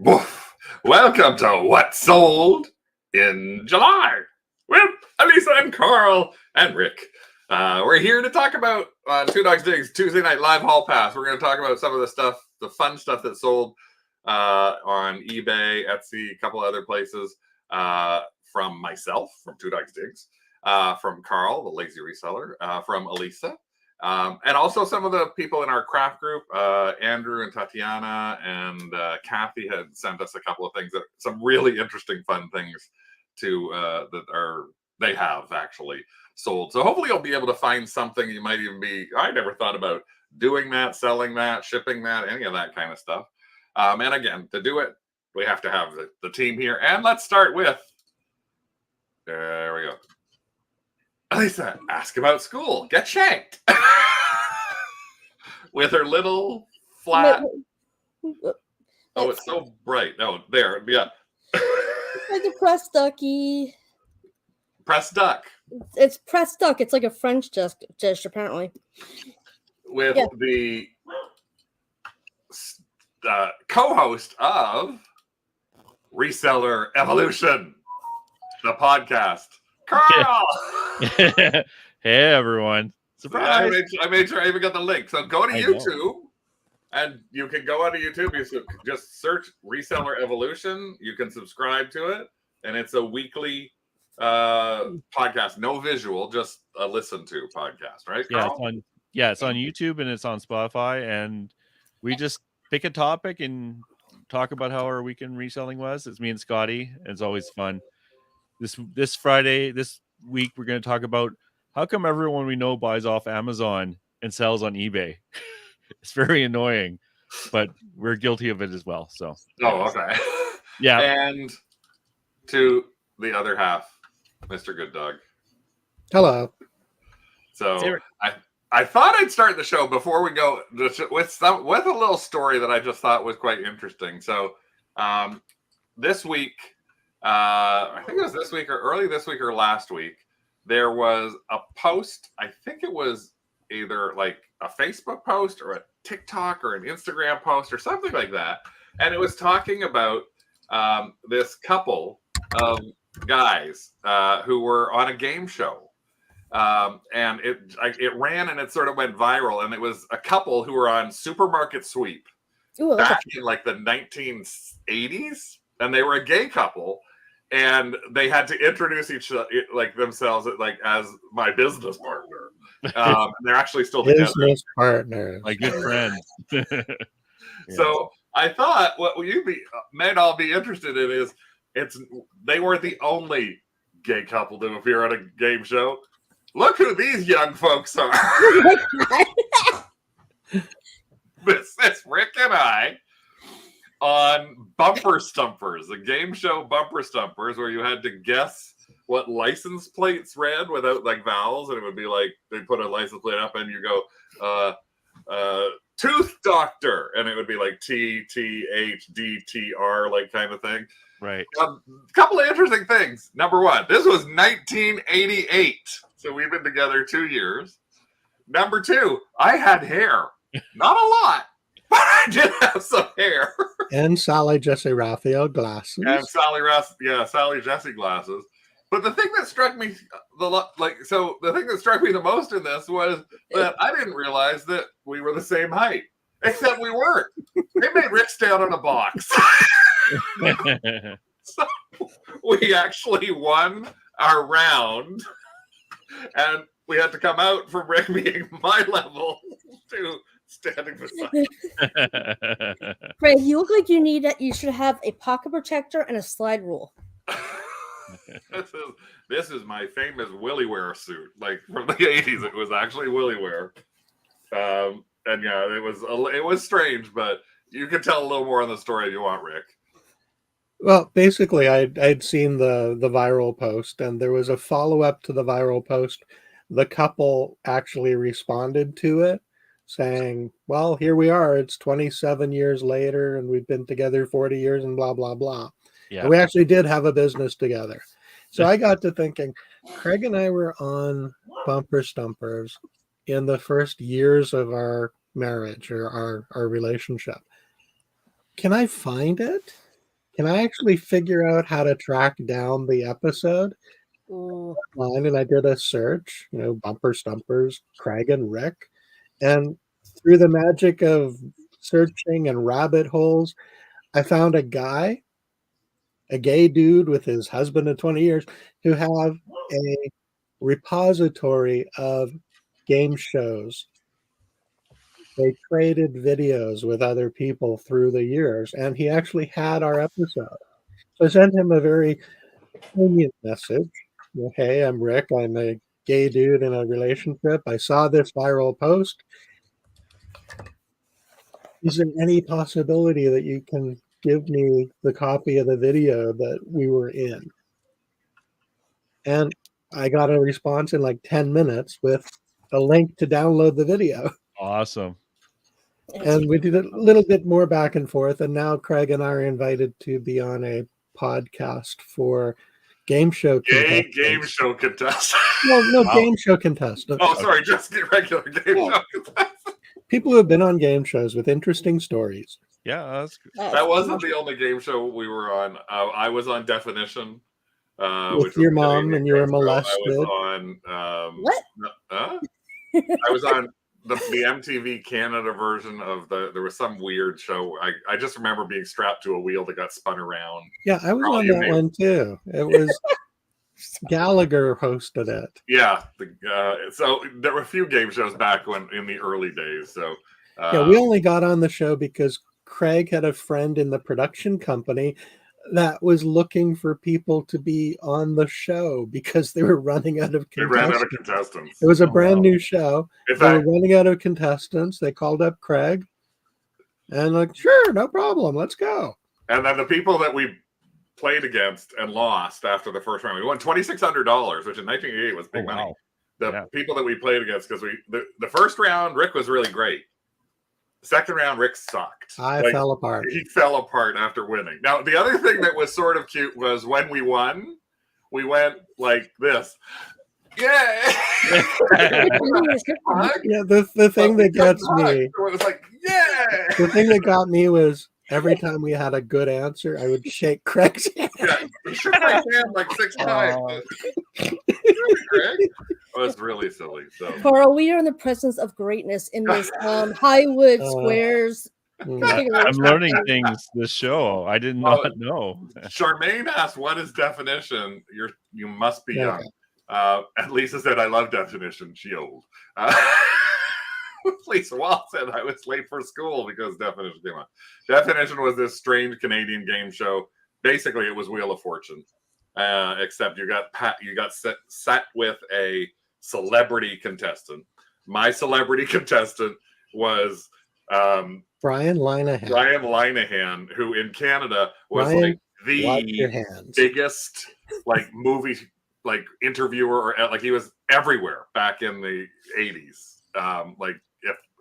Woof. Welcome to What Sold in July with Elisa and Carl and Rick. We're here to talk about Two Dogs Digs Tuesday Night Live Hall Pass. We're going to talk about some of the stuff, the fun stuff that sold on eBay, Etsy, a couple other places. From myself, from Two Dogs Digs, from Carl, the lazy reseller, from Elisa. And also some of the people in our craft group, Andrew and Tatiana and Kathy had sent us a couple of things, that some really interesting, fun things they have actually sold. So hopefully you'll be able to find something you might even I never thought about doing that, selling that, shipping that, any of that kind of stuff. And again, to do it, we have to have the team here. And let's start with, there we go. Elisa, ask about school. Get shanked. With her little flat. Oh, it's so bright. Oh, there. Yeah. Like a press ducky. Press duck. It's press duck. It's like a French dish, apparently. With the co-host of Reseller Evolution, the podcast, Carl. Hey, everyone. Surprise. I made sure I even got the link. So go to YouTube, and you can go onto YouTube. You just search Reseller Evolution. You can subscribe to it, and it's a weekly podcast, no visual, just a listen to podcast, right, Carl? It's on YouTube and it's on Spotify, and we just pick a topic and talk about how our weekend reselling was. It's me and Scotty, and it's always fun. This week, we're going to talk about how come everyone we know buys off Amazon and sells on eBay. It's very annoying, but we're guilty of it as well. So, okay. Yeah. And to the other half, Mr. Good Dog. Hello. So I thought I'd start the show before we go with a little story that I just thought was quite interesting. So this week, I think it was this week or early this week or last week, there was a post. I think it was either like a Facebook post or a TikTok or an Instagram post or something like that. And it was talking about this couple of guys who were on a game show. And it ran and it sort of went viral. And it was a couple who were on Supermarket Sweep back in like the 1980s. And they were a gay couple. And they had to introduce themselves as my business partner. They're actually still together. Business partner, my good friend. So I thought what you might all be interested in is they weren't the only gay couple to appear on a game show. Look who these young folks are. This is Rick and I on Bumper Stumpers, a game show Bumper Stumpers, where you had to guess what license plates read without like vowels, and it would be like they put a license plate up and you go tooth doctor, and it would be like TTHDTR, like kind of thing. Right. A couple of interesting things. Number one, this was 1988, so we've been together 2 years. Number two, I had hair, not a lot, but I did have some hair. And Sally Jesse Raphael glasses. And Sally Jesse glasses. But the thing that struck me the thing that struck me the most in this was that I didn't realize that we were the same height. Except we weren't. They made Rick stand on a box. So we actually won our round, and we had to come out from Rick being my level to standing beside. Ray, you look like you should have a pocket protector and a slide rule. This is my famous Willie Wear suit, like from the 80s. It was actually Willie Wear. And yeah, it was strange, but you can tell a little more on the story if you want, Rick. Well, basically, I'd seen the viral post, and there was a follow-up to the viral post. The couple actually responded to it, saying, well, here we are. It's 27 years later, and we've been together 40 years and blah, blah, blah. Yeah. And we actually did have a business together. So I got to thinking, Craig and I were on Bumper Stumpers in the first years of our marriage or our relationship. Can I find it? can I actually figure out how to track down the episode online? And I did a search, bumper stumpers, Craig and Rick. And through the magic of searching and rabbit holes, I found a gay dude with his husband of 20 years who have a repository of game shows. They traded videos with other people through the years, and he actually had our episode. So I sent him a very poignant message. Hey, I'm Rick. I'm a gay dude in a relationship. I saw this viral post. Is there any possibility that you can give me the copy of the video that we were in? And I got a response in like 10 minutes with a link to download the video. Awesome. And we did a little bit more back and forth. And now Craig and I are invited to be on a podcast for game show contestants. Game show contestants. No, game show contestants. Oh, sorry, just regular game show contestants. People who have been on game shows with interesting stories. Yeah, that's good. That wasn't the only game show we were on. I was on Definition. With your mom, and you were molested. I was on What? I was on the MTV Canada version of there was some weird show. I just remember being strapped to a wheel that got spun around. Yeah, I was on that one too. It was Gallagher hosted it. Yeah, so there were a few game shows back in the early days. So yeah, we only got on the show because Craig had a friend in the production company that was looking for people to be on the show because they were running out of contestants. They ran out of contestants. It was a brand new show. In They were fact, running out of contestants. They called up Craig and like, sure, no problem, let's go. and then the people that we played against and lost after the first round, we won $2,600, which in 1988 was big money. The people that we played against, because the first round, Rick was really great. The second round, Rick sucked. I fell apart. He fell apart after winning. Now, the other thing that was sort of cute was when we won, we went like this. Yeah. Yeah, the thing that gets me. It was like, yeah. The thing that got me was every time we had a good answer, I would shake Craig's hand. Yeah, he shook my hand like 6 times. Greg? It was really silly. So, Carl, we are in the presence of greatness in this Highwood Squares. I'm learning things this show. I did not know. Charmaine asked, "What is Definition?" You must be young. And Lisa said, "I love Definition." She old. Lisa Wall said, "I was late for school because Definition came on." Definition was this strange Canadian game show. Basically, it was Wheel of Fortune, except you got set with a celebrity contestant. My celebrity contestant was Brian Linehan. Brian Linehan, who in Canada was like the biggest movie interviewer, or he was everywhere back in the 80s.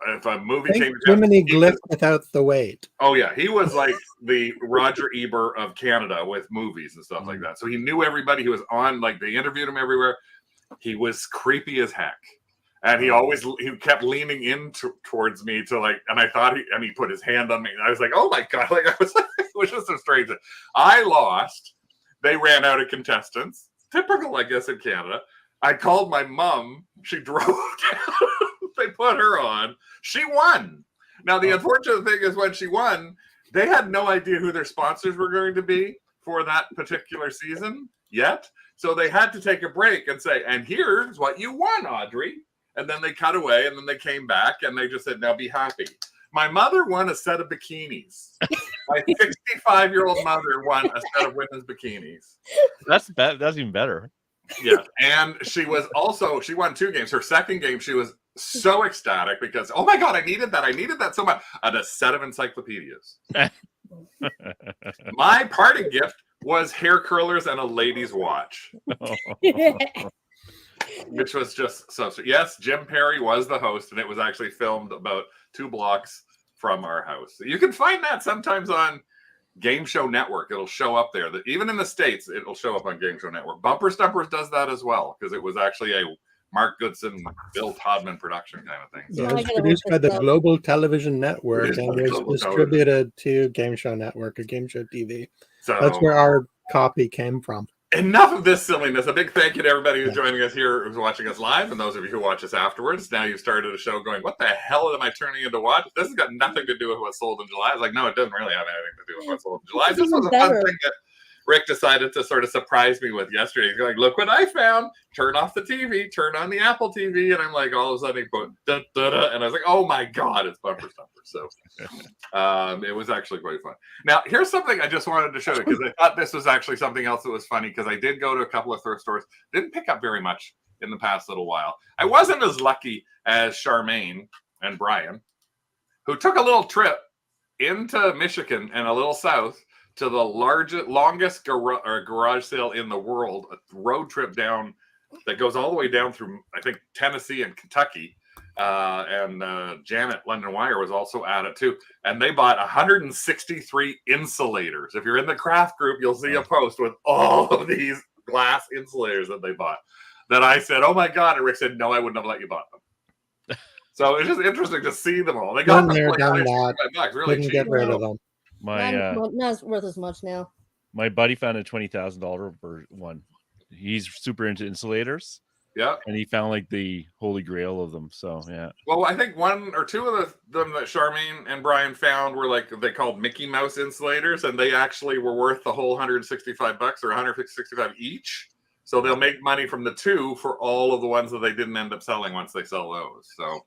If a movie came to Jiminy Glick without the weight. Oh yeah, he was like the Roger Ebert of Canada with movies and stuff like that. So he knew everybody. He was on, they interviewed him everywhere. He was creepy as heck, and he kept leaning in towards me and I thought he put his hand on me, and I was like, oh my god, it was just so strange. I lost. They ran out of contestants. Typical, I guess, in Canada. I called my mom. She drove down. They put her on. She won. Now, the unfortunate thing is when she won, they had no idea who their sponsors were going to be for that particular season yet. So they had to take a break and say, and here's what you won, Audrey. And then they cut away, and then they came back, and they just said, now be happy. My mother won a set of bikinis. My 65-year-old mother won a set of women's bikinis. That's even better. Yeah, and she won 2 games. Her second game, she was so ecstatic because, oh my god, I needed that so much. And a set of encyclopedias. My parting gift was hair curlers and a lady's watch. Which was just so. Yes, Jim Perry was the host, and it was actually filmed about 2 blocks from our house. You can find that sometimes on Game Show Network. It'll show up there. Even in the States, it'll show up on Game Show Network. Bumper Stumpers does that as well, because it was actually a Mark Goodson, Bill Todman production kind of thing. So Yeah, I it's gotta produced look by the this up. Global Television Network It is and by was Global distributed to Game Show Network or Game Show TV. so That's where our copy came from. enough of this silliness. A big thank you to everybody who's Yeah. joining us here, who's watching us live, and those of you who watch us afterwards. Now you've started a show going, what the hell am I turning into watch? This has got nothing to do with what sold in July. I was like, no, it doesn't really have anything to do with what sold in July. This This is was a even fun better. thing that Rick decided to sort of surprise me with yesterday. He's going, look what I found. Turn off the TV, turn on the Apple TV. And I'm like, all of a sudden, he put, da, da, da, and I was like, oh my God, it's Bumper Stumper. So it was actually quite fun. Now, here's something I just wanted to show you because I thought this was actually something else that was funny because I did go to a couple of thrift stores. Didn't pick up very much in the past little while. I wasn't as lucky as Charmaine and Brian, who took a little trip into Michigan and a little south to the longest garage sale in the world, a road trip down that goes all the way down through, I think, Tennessee and Kentucky. Janet London Wire was also at it too. And they bought 163 insulators. If you're in the craft group, you'll see a post with all of these glass insulators that they bought. That I said, oh my God. And Rick said, no, I wouldn't have let you buy them. So it's just interesting to see them all. They got them for like $165, really Couldn't cheap. get rid of them. Not worth as much now. My buddy found a $20,000 one. He's super into insulators. Yeah. And he found like the holy grail of them. So yeah. Well, I think one or two of them that Charmaine and Brian found were like they called Mickey Mouse insulators, and they actually were worth the whole $165 or $165 each. So they'll make money from the two for all of the ones that they didn't end up selling once they sell those. So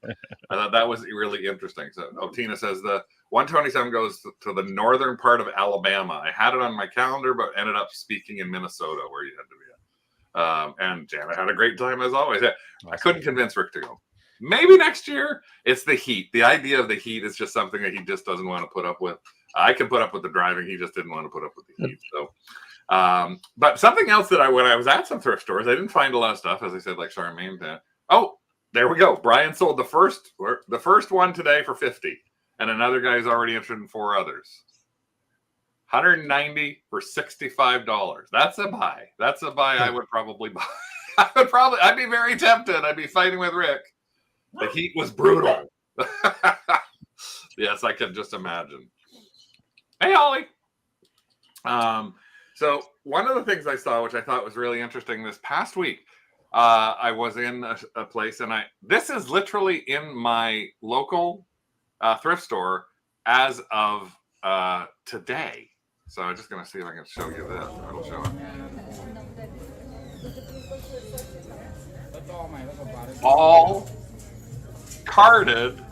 I thought that was really interesting. So Tina says the 127 goes to the northern part of Alabama. I had it on my calendar, but ended up speaking in Minnesota where you had to be at. And Janet had a great time as always. I couldn't convince Rick to go. Maybe next year. It's the heat. The idea of the heat is just something that he just doesn't want to put up with. I can put up with the driving. He just didn't want to put up with the heat. So, but something else that when I was at some thrift stores, I didn't find a lot of stuff, as I said, like Charmaine. Oh, there we go. Brian sold the first one today for $50, and another guy's already interested in 4 others. $190 for $65. That's a buy. That's a buy I would probably buy. I'd be very tempted. I'd be fighting with Rick. The heat was brutal. Yes, I can just imagine. Hey, Ollie. So one of the things I saw, which I thought was really interesting this past week, I was in a place, and this is literally in my local thrift store as of today. So I'm just going to see if I can show you this. It'll show it. All carded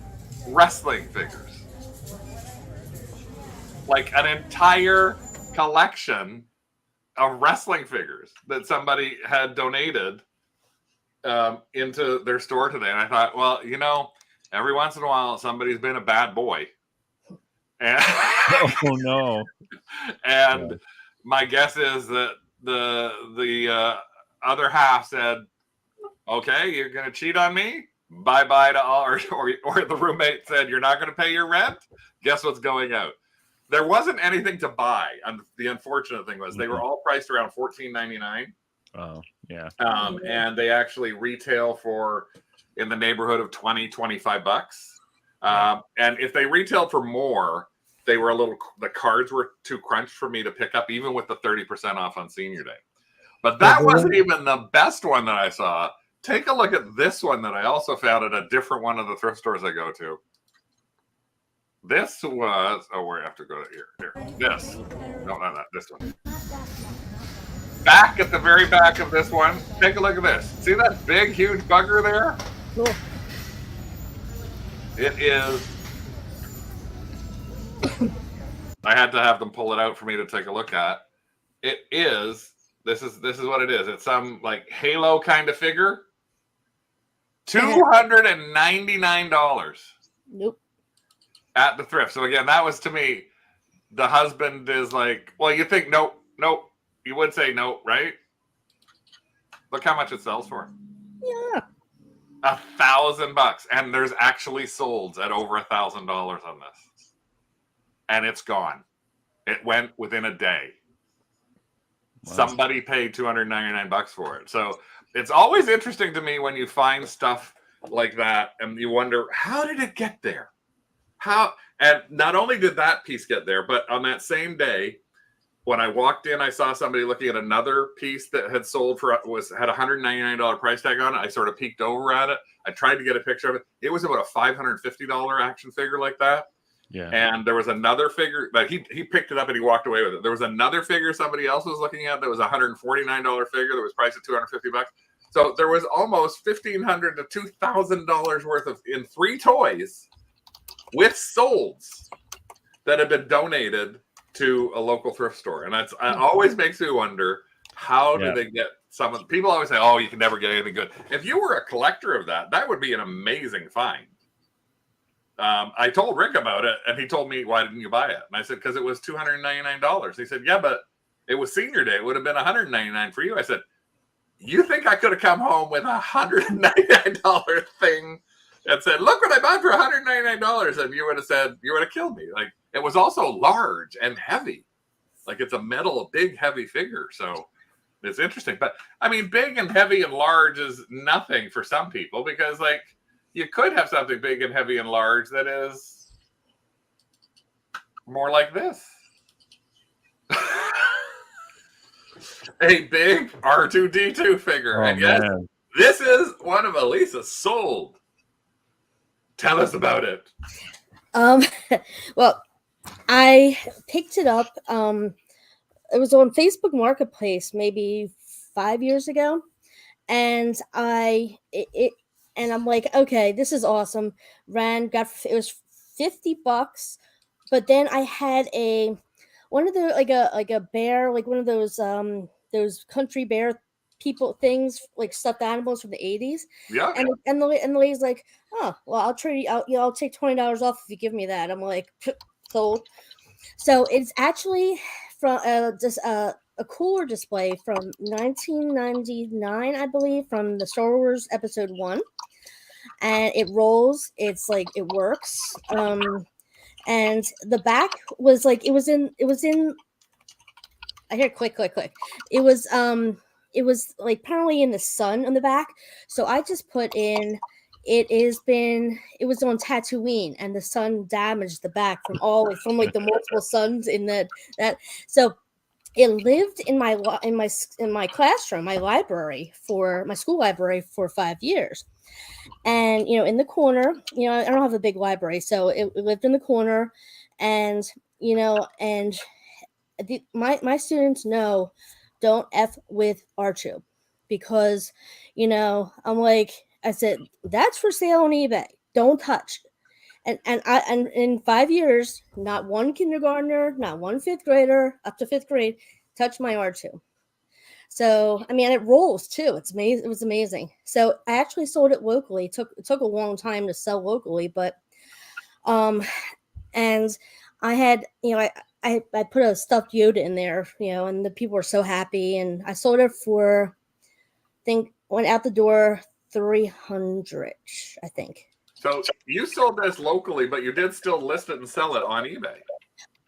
wrestling figures. Like an entire collection of wrestling figures that somebody had donated into their store today. And I thought, well, every once in a while, somebody's been a bad boy. And oh no! And my guess is that the other half said, "Okay, you're going to cheat on me. Bye bye to all." Or the roommate said, "You're not going to pay your rent. Guess what's going out?" There wasn't anything to buy. And the unfortunate thing was they were all priced around $14.99. Oh yeah. And they actually retail for in the neighborhood of $20-25. And if they retailed for more, the cards were too crunched for me to pick up, even with the 30% off on Senior Day. But that wasn't even the best one that I saw. Take a look at this one that I also found at a different one of the thrift stores I go to. This was, we have to go to here. This. No, not that. This one. Back at the very back of this one, take a look at this. See that big, huge bugger there? Cool. It is. I had to have them pull it out for me to take a look at. It is. This is what it is. It's some like Halo kind of figure. $299. Nope. At the thrift. So again, that was to me. The husband is like, well, you think nope. You would say no, right? Look how much it sells for. Yeah. $1,000, and there's actually solds at over $1,000 on this, and it's gone. It went within a day. Somebody paid $299 for it. So it's always interesting to me when you find stuff like that and you wonder, how did it get there? And not only did that piece get there, but on that same day, when I walked in, I saw somebody looking at another piece that had sold had $199 price tag on it. I sort of peeked over at it. I tried to get a picture of it. It was about a $550 action figure like that. Yeah. And there was another figure that he picked it up and he walked away with it. There was another figure somebody else was looking at that was a $149 figure that was priced at $250. So there was almost $1,500 to $2,000 worth of in 3 toys with solds that had been donated to a local thrift store. And it always makes me wonder, how do they get some of the people always say, oh, you can never get anything good. If you were a collector of that would be an amazing find. I told Rick about it and he told me, why didn't you buy it? And I said, because it was $299. He said, yeah, but it was senior day. It would have been $199 for you. I said, you think I could have come home with a $199 thing and said, look what I bought for $199, and you would have killed me. Like, it was also large and heavy. Like, it's a metal, big, heavy figure. So it's interesting. But I mean, big and heavy and large is nothing for some people, because like you could have something big and heavy and large that is more like this. A big R2-D2 figure. And yes, this is one of Elisa's sold. Tell us about it. Well, I picked it up. It was on Facebook Marketplace maybe 5 years ago, and I'm like, okay, this is awesome. It was $50, but then I had one of the like a bear, like one of those country bear people things, like stuffed animals from the 80s. Yeah. And the lady's like, oh, well, I'll trade you. I'll take $20 off if you give me that. I'm like, sold. So it's actually from just a cooler display from 1999, I believe, from the Star Wars Episode 1, and it rolls. It's like, it works. And the back was like, it was in. I hear click. It was like apparently in the sun on the back. So I just put in, it was on Tatooine, and the sun damaged the back from like the multiple suns in that. So it lived in my classroom, my school library for 5 years. And, in the corner, I don't have a big library, so it lived in the corner, and, my students know, don't F with R2, because, I'm like, I said, that's for sale on eBay. Don't touch. And in 5 years, not one kindergartner, not one 5th grader up to 5th grade touched my R2. So, I mean, it rolls too. It's amazing. It was amazing. So I actually sold it locally. It took a long time to sell locally, but, and I had, I put a stuffed Yoda in there, and the people were so happy, and I sold it for, I think, went out the door $300, I think. So you sold this locally, but you did still list it and sell it on eBay.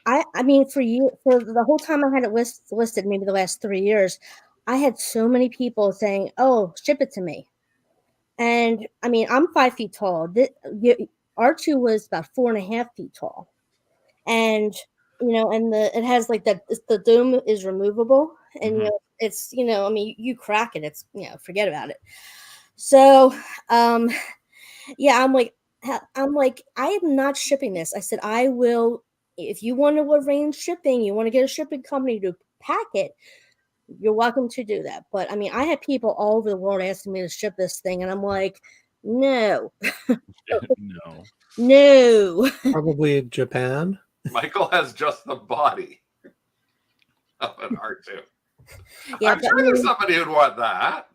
I mean, for the whole time I had it listed, maybe the last 3 years, I had so many people saying, "Oh, ship it to me." And I mean, I'm 5 feet tall. R2 was about 4.5 feet tall, and it has like that. The dome is removable, and it's I mean, you crack it, it's forget about it. So, yeah, I'm like, I am not shipping this. I said, I will, if you want to arrange shipping, you want to get a shipping company to pack it, you're welcome to do that. But I mean, I had people all over the world asking me to ship this thing, and I'm like, no. No. Probably Japan. Michael has just the body of an R2. Yeah, I'm sure there's somebody who'd want that.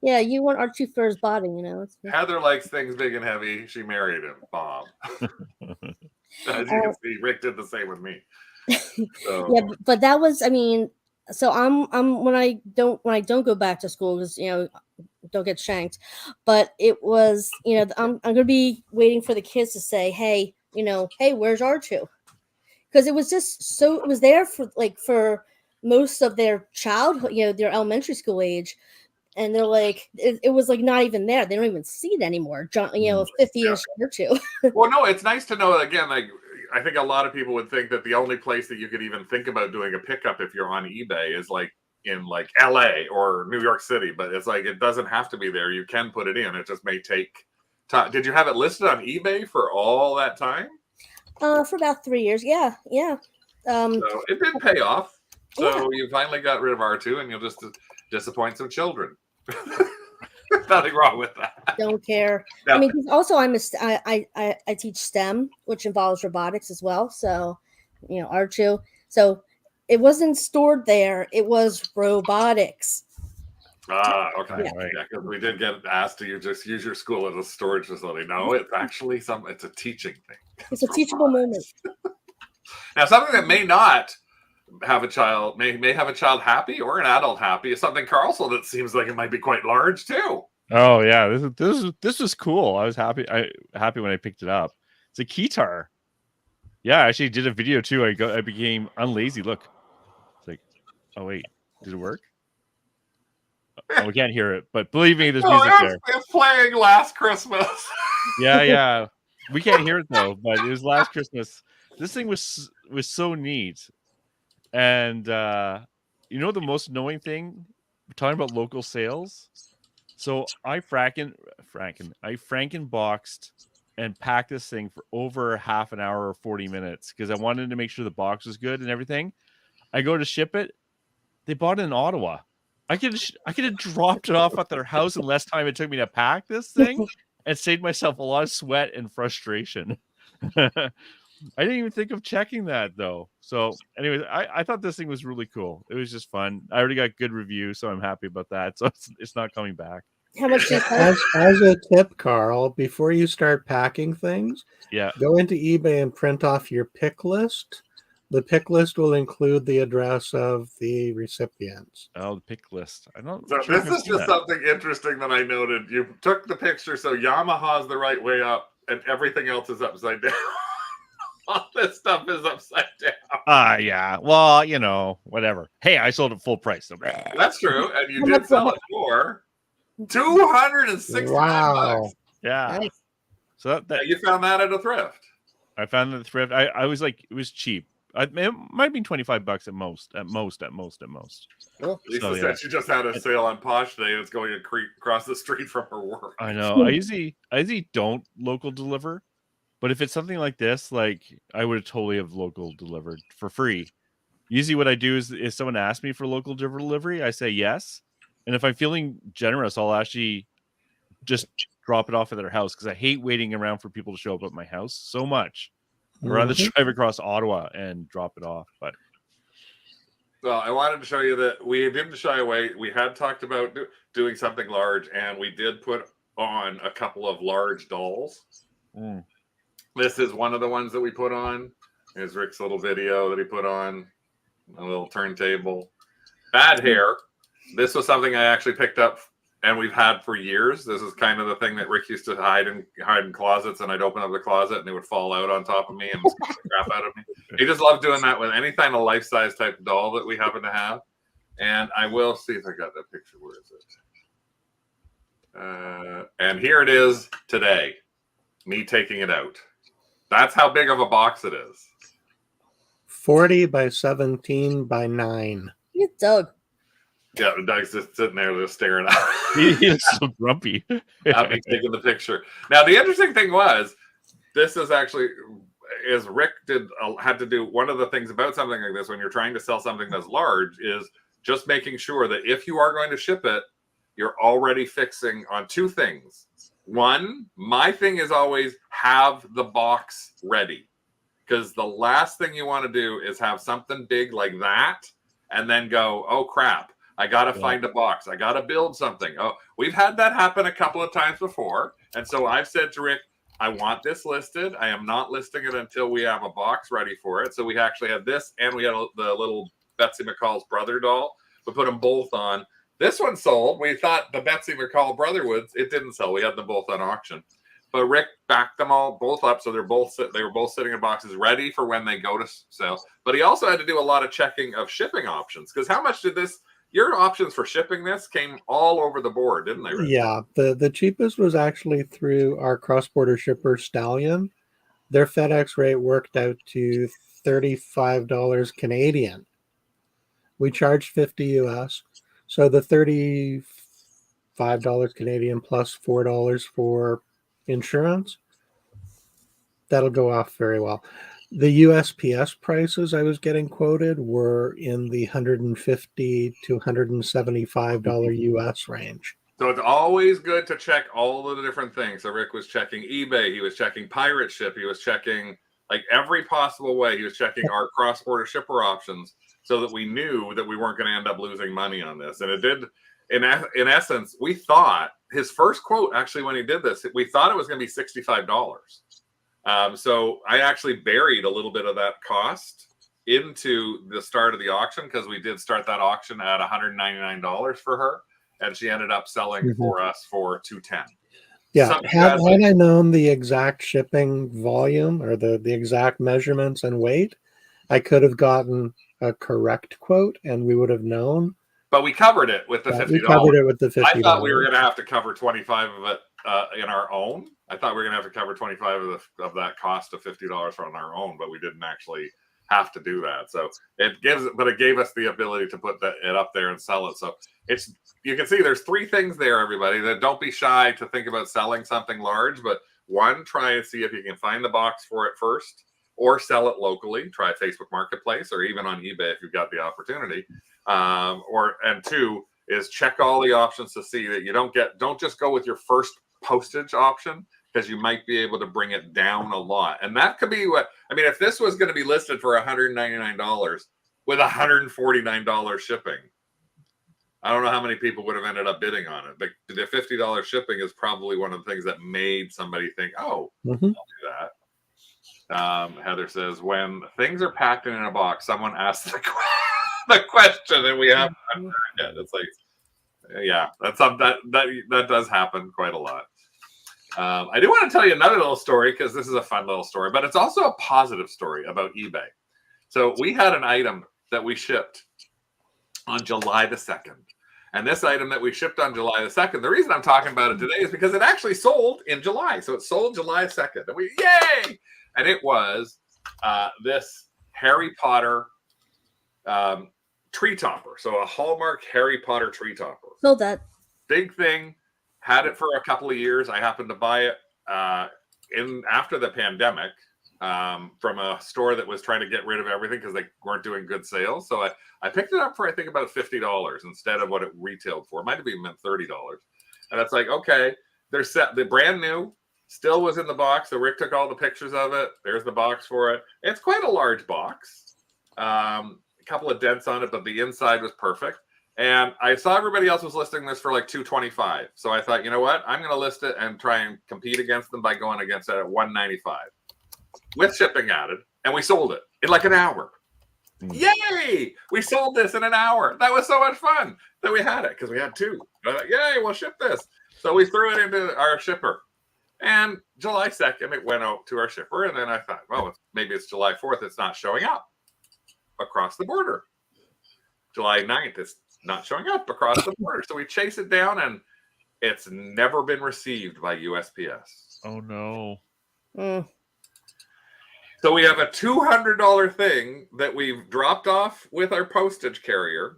Yeah, you want R2 for his body, Heather likes things big and heavy. She married him, Bob. As you can see, Rick did the same with me. So. Yeah, but that was, I mean, so I'm when I don't go back to school, because don't get shanked, but it was, I'm gonna be waiting for the kids to say, hey, hey, where's R2? Because it was just so, it was there for most of their childhood, their elementary school age, and they're like, it was like not even there. They don't even see it anymore. 50-inch or two. Well, no, it's nice to know again. Like, I think a lot of people would think that the only place that you could even think about doing a pickup if you're on eBay is like in like LA or New York City, but it's like it doesn't have to be there. You can put it in. It just may take time. Did you have it listed on eBay for all that time? For about 3 years. Yeah. So it did pay off. So you finally got rid of R2, and you'll just disappoint some children. Nothing wrong with that. Don't care. No. I mean, also I teach STEM, which involves robotics as well. So, R2. So it wasn't stored there. It was robotics. Okay. Yeah. Right. Yeah, because we did get asked, do you just use your school as a storage facility? No, it's actually it's a teaching thing. It's a teachable moment. Now, something that may not have a child, may have a child happy or an adult happy is something, Carlson, that seems like it might be quite large too. Oh yeah, this was cool. I was happy when I picked it up. It's a keytar. Yeah, I actually did a video too. I became unlazy. Look, it's like, oh wait, did it work? Oh, we can't hear it, but believe me, there's music there. It's playing Last Christmas. Yeah. We can't hear it though, but it was Last Christmas. This thing was so neat. And the most annoying thing, we're talking about local sales. So I Frankenboxed and packed this thing for over half an hour or 40 minutes because I wanted to make sure the box was good and everything. I go to ship it. They bought it in Ottawa. I could have dropped it off at their house in less time it took me to pack this thing and saved myself a lot of sweat and frustration. I didn't even think of checking that though. So anyways, I thought this thing was really cool. It was just fun. I already got good reviews, so I'm happy about that. So it's not coming back. How much as a tip, Carl, before you start packing things, go into eBay and print off your pick list. The pick list will include the address of the recipients. Oh, the pick list. I don't. So this is just something interesting that I noted. You took the picture, so Yamaha's the right way up, and everything else is upside down. All this stuff is upside down. Yeah. Well, whatever. Hey, I sold it full price. So. That's true, and you did sell it for $260. Wow. Yeah. Nice. So that you found that at a thrift. I found it at the thrift. I was like, it was cheap. It might be $25 at most. Cool. Lisa said she just had a sale on Posh today, and it's going across the street from her work. I know. I usually don't local deliver, but if it's something like this, like I would totally have local delivered for free. Usually, what I do is if someone asks me for local delivery, I say yes, and if I'm feeling generous, I'll actually just drop it off at their house because I hate waiting around for people to show up at my house so much. I'd rather drive across Ottawa and drop it off. But well, I wanted to show you that we didn't shy away. We had talked about doing something large, and we did put on a couple of large dolls. This is one of the ones that we put on. Here's Rick's little video that he put on, a little turntable. Bad hair. This was something I actually picked up and we've had for years. This is kind of the thing that Rick used to hide in closets, and I'd open up the closet and it would fall out on top of me and scare the crap out of me. He just loved doing that with any kind of life-size type doll that we happen to have. And I will see if I got that picture. Where is it? And here it is today. Me taking it out. That's how big of a box it is. 40 by 17 by 9. You Doug. Yeah, Doug's just sitting there just staring at he's so grumpy. at me taking the picture. Now, the interesting thing was, this is actually, is Rick had to do one of the things about something like this when you're trying to sell something that's large is just making sure that if you are going to ship it, you're already fixing on two things. One, my thing is always have the box ready, because the last thing you want to do is have something big like that and then go, oh crap, I got to find a box. I got to build something. Oh, we've had that happen a couple of times before. And so I've said to Rick, I want this listed. I am not listing it until we have a box ready for it. So we actually had this, and we had the little Betsy McCall's brother doll. We put them both on. This one sold. We thought the Betsy McCall brother would. It didn't sell. We had them both on auction. But Rick backed them all both up, so they were both sitting in boxes ready for when they go to sale. But he also had to do a lot of checking of shipping options, because how much did your options for shipping this came all over the board, didn't they, Rick? Yeah, the cheapest was actually through our cross-border shipper Stallion. Their FedEx rate worked out to $35 Canadian. We charged 50 US, so the $35 Canadian plus $4 for insurance, that'll go off very well. The USPS prices I was getting quoted were in the $150 to $175 US range. So it's always good to check all of the different things. So Rick was checking eBay, he was checking Pirate Ship, he was checking like every possible way. He was checking our cross-border shipper options so that we knew that we weren't going to end up losing money on this. And it did, in essence, we thought his first quote, actually, when he did this, we thought it was going to be $65. So I actually buried a little bit of that cost into the start of the auction, because we did start that auction at $199 for her, and she ended up selling for us for $210. Yeah, had I known the exact shipping volume or the exact measurements and weight, I could have gotten a correct quote and we would have known. But we covered it with the $50. We covered it with the $50. I thought we were going to have to cover 25 of it in our own. I thought we were going to have to cover 25 of that cost of $50 from our own, but we didn't actually have to do that. So it gave us the ability to put it up there and sell it. So you can see there's three things there, everybody. That don't be shy to think about selling something large, but one, try and see if you can find the box for it first, or sell it locally. Try Facebook Marketplace or even on eBay if you've got the opportunity. And two is check all the options to see that you don't just go with your first postage option, because you might be able to bring it down a lot. And that could be if this was going to be listed for $199 with $149 shipping, I don't know how many people would have ended up bidding on it. But the $50 shipping is probably one of the things that made somebody think, oh, I'll do that. Heather says, when things are packed in a box, someone asks the question and we haven't answered it yet. It's like, yeah, that does happen quite a lot. I do want to tell you another little story, because this is a fun little story, but it's also a positive story about eBay. So we had an item that we shipped on July the 2nd. And this item that we shipped on July the 2nd, the reason I'm talking about it today is because it actually sold in July. So it sold July 2nd. And yay! And it was this Harry Potter tree topper. So a Hallmark Harry Potter tree topper. Sold that. Big thing. Had it for a couple of years. I happened to buy it after the pandemic from a store that was trying to get rid of everything because they weren't doing good sales. So I picked it up for, I think, about $50 instead of what it retailed for. It might have even been $30. And it's like, okay, they're brand new, still was in the box. So Rick took all the pictures of it. There's the box for it. It's quite a large box. A couple of dents on it, but the inside was perfect. And I saw everybody else was listing this for like $225. So I thought, you know what? I'm going to list it and try and compete against them by going against it at $195 with shipping added. And we sold it in like an hour. Yay! We sold this in an hour. That was so much fun that we had it because we had two. Yay, we'll ship this. So we threw it into our shipper. And July 2nd, it went out to our shipper. And then I thought, well, maybe it's July 4th. It's not showing up across the border. July 9th, it's not showing up across the border. So we chase it down, and it's never been received by USPS. Oh, no. So we have a $200 thing that we've dropped off with our postage carrier.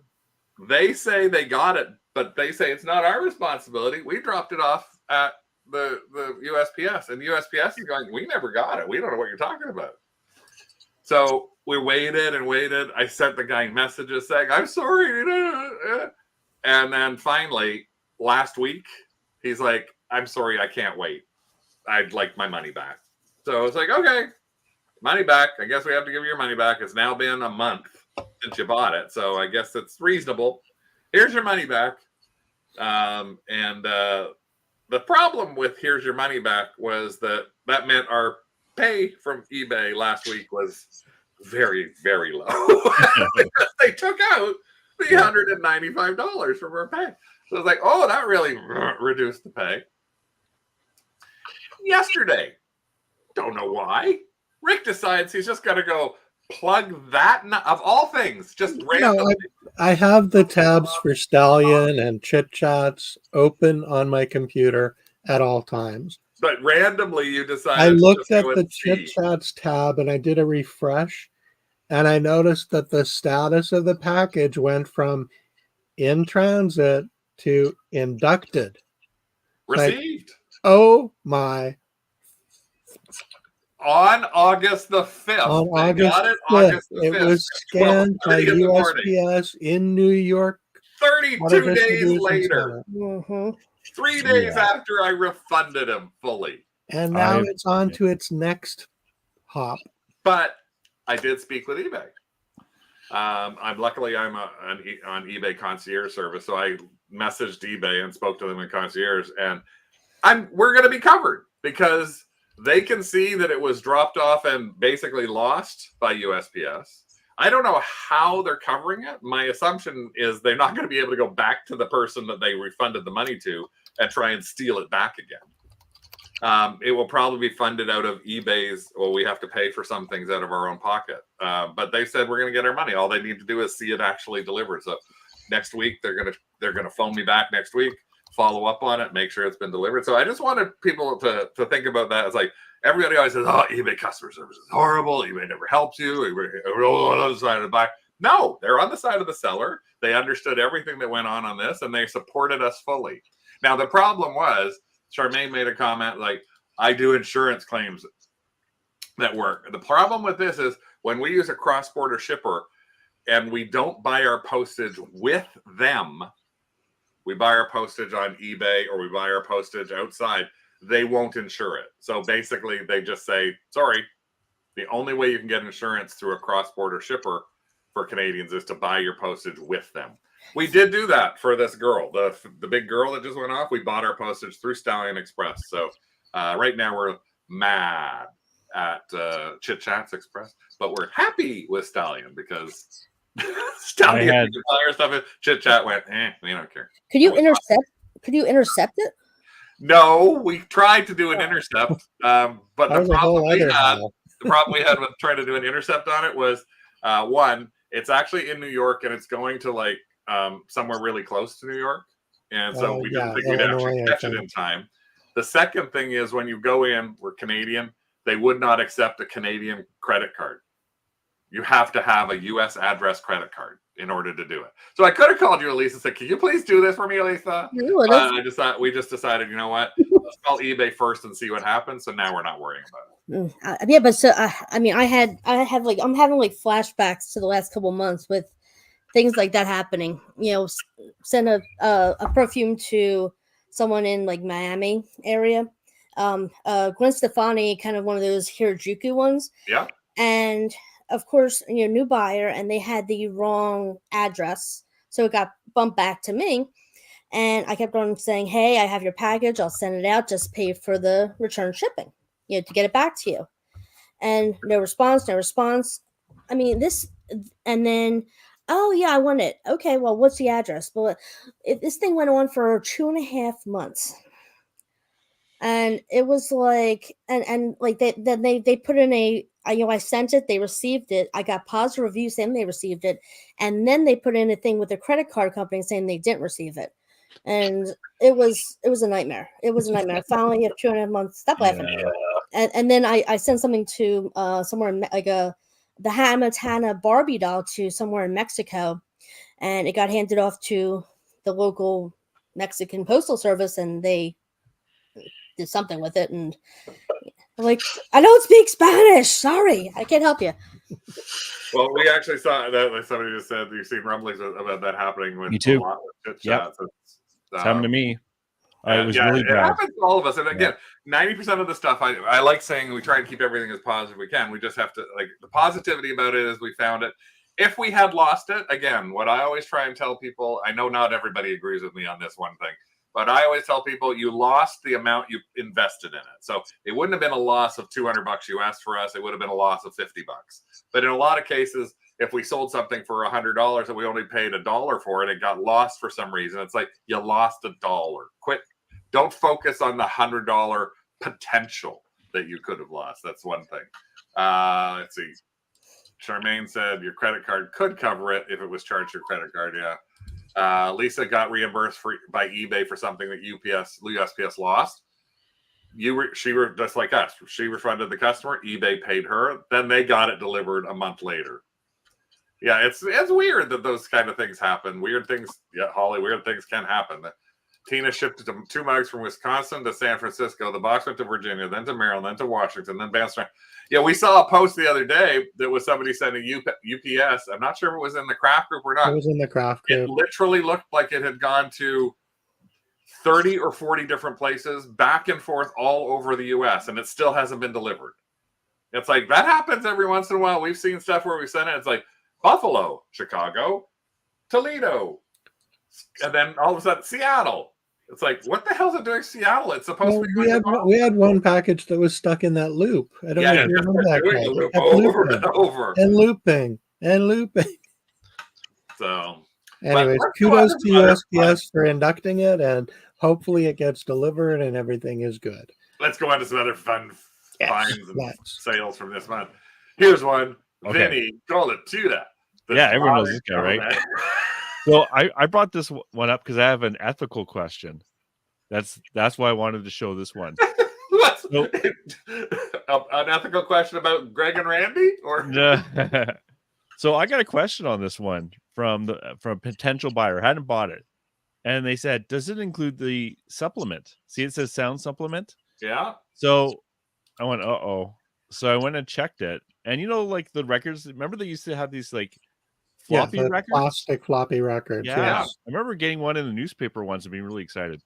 They say they got it, but they say it's not our responsibility. We dropped it off at the USPS, and USPS is going, we never got it. We don't know what you're talking about. So we waited and waited. I sent the guy messages saying, I'm sorry. And then finally, last week, he's like, I'm sorry, I can't wait. I'd like my money back. So it's like, okay, money back. I guess we have to give you your money back. It's now been a month since you bought it. So I guess it's reasonable. Here's your money back. The problem with here's your money back was that meant our pay from eBay last week was very, very low. They took out the $195 from our pay. So it's like, oh, that really reduced the pay. Yesterday, don't know why, Rick decides he's just got to go plug that, of all things, just randomly. I have the tabs for Stallion and Chit Chats open on my computer at all times. But randomly, you decided. I looked at the Chit Chats tab and I did a refresh, and I noticed that the status of the package went from in transit to inducted. Received. Oh my. On August the 5th. On August 5th. the 5th. It was scanned by USPS in New York. 32 days later. Mm-hmm. 3 days after I refunded him fully. And now it's on to its next hop. But I did speak with eBay. I'm on eBay concierge service, so I messaged eBay and spoke to them in concierge, and we're going to be covered because they can see that it was dropped off and basically lost by USPS. I don't know how they're covering it. My assumption is they're not going to be able to go back to the person that they refunded the money to and try and steal it back again. It will probably be funded out of eBay's. Well, we have to pay for some things out of our own pocket. But they said we're going to get our money. All they need to do is see it actually delivered. So next week they're going to phone me back next week, follow up on it, make sure it's been delivered. So I just wanted people to think about that. It's like everybody always says, "Oh, eBay customer service is horrible. eBay never helps you. We're on the other side of the buyer." No, they're on the side of the seller. They understood everything that went on this, and they supported us fully. Now the problem was, Charmaine made a comment like, I do insurance claims that work. The problem with this is when we use a cross-border shipper and we don't buy our postage with them, we buy our postage on eBay or we buy our postage outside, they won't insure it. So basically they just say, sorry, the only way you can get insurance through a cross-border shipper for Canadians is to buy your postage with them. We did do that for this girl, the big girl that just went off. We bought our postage through Stallion Express. So right now we're mad at Chit Chats Express, but we're happy with Stallion because Stallion can buy our stuff. Chit Chat went, we don't care. Could you intercept it? No, we tried to do an intercept, but the problem we had with trying to do an intercept on it was one, it's actually in New York and it's going to like somewhere really close to New York. And so we didn't think we'd actually catch it in time. The second thing is when you go in, we're Canadian, they would not accept a Canadian credit card. You have to have a U.S. address credit card in order to do it. So I could have called you, Elisa, and said, can you please do this for me, Elisa? We just decided, you know what? Let's call eBay first and see what happens. So now we're not worrying about it. Yeah, but so I mean, I'm having like flashbacks to the last couple months with things like that happening. You know, send a perfume to someone in like Miami area. Gwen Stefani, kind of one of those Harajuku ones. Yeah. And of course, new buyer, and they had the wrong address, so it got bumped back to me. And I kept on saying, "Hey, I have your package. I'll send it out. Just pay for the return shipping, to get it back to you." And no response. I mean, and then, oh yeah, I want it. Okay, well, what's the address? Well, this thing went on for 2.5 months, and it was like, and like they put in I sent it, they received it. I got positive reviews saying they received it, and then they put in a thing with the credit card company saying they didn't receive it, and it was a nightmare. It was a nightmare. Finally, after 2.5 months, stop laughing. And then I sent something to somewhere like the Hannah Montana Barbie doll to somewhere in Mexico, and it got handed off to the local Mexican postal service, and they did something with it, and I'm like, I don't speak Spanish. Sorry, I can't help you. Well, we actually saw that, like somebody just said, you've seen rumblings about that happening with me too. A lot of Yep. It's happened to me. It was really bad. It happens to all of us. And again, 90% of the stuff, I like saying we try and keep everything as positive as we can. We just have to, like, the positivity about it is we found it. If we had lost it, again, what I always try and tell people, I know not everybody agrees with me on this one thing, but I always tell people you lost the amount you invested in it. So it wouldn't have been a loss of $200 US for us. It would have been a loss of $50. But in a lot of cases, if we sold something for $100 and we only paid $1 for it, it got lost for some reason. It's like you lost $1. Quit. Don't focus on the $100 potential that you could have lost. That's one thing. Let's see. Charmaine said your credit card could cover it if it was charged your credit card. Yeah. Lisa got reimbursed by eBay for something that USPS lost. She were just like us. She refunded the customer. eBay paid her. Then they got it delivered a month later. Yeah, it's weird that those kind of things happen. Weird things, yeah, Holly. Weird things can happen. Tina shipped 2 mugs from Wisconsin to San Francisco. The box went to Virginia, then to Maryland, then to Washington, then bounced around. Yeah, we saw a post the other day that was somebody sending UPS. I'm not sure if it was in the craft group or not. It was in the craft group. It literally looked like it had gone to 30 or 40 different places, back and forth all over the U.S., and it still hasn't been delivered. It's like, that happens every once in a while. We've seen stuff where we send it. It's like Buffalo, Chicago, Toledo, and then all of a sudden Seattle. It's like, what the hell is it doing Seattle? It's supposed to be. We had one package that was stuck in that loop. I don't know if you remember that. Doing loop over and over. And looping. So, anyways, kudos to USPS for inducting it, and hopefully it gets delivered and everything is good. Let's go on to some other fun finds and sales from this month. Here's one. Okay. Vinny Colatuda. Yeah, everyone knows this guy, right? So I brought this one up because I have an ethical question. That's why I wanted to show this one. An ethical question about Greg and Randy, or So I got a question on this one from a potential buyer. Hadn't bought it, and they said, "Does it include the supplement?" See, it says sound supplement. Yeah. So I went, "Uh-oh." So I went and checked it, and like the records. Remember they used to have these like floppy records, plastic floppy records. Yeah, yes. I remember getting one in the newspaper once and being really excited.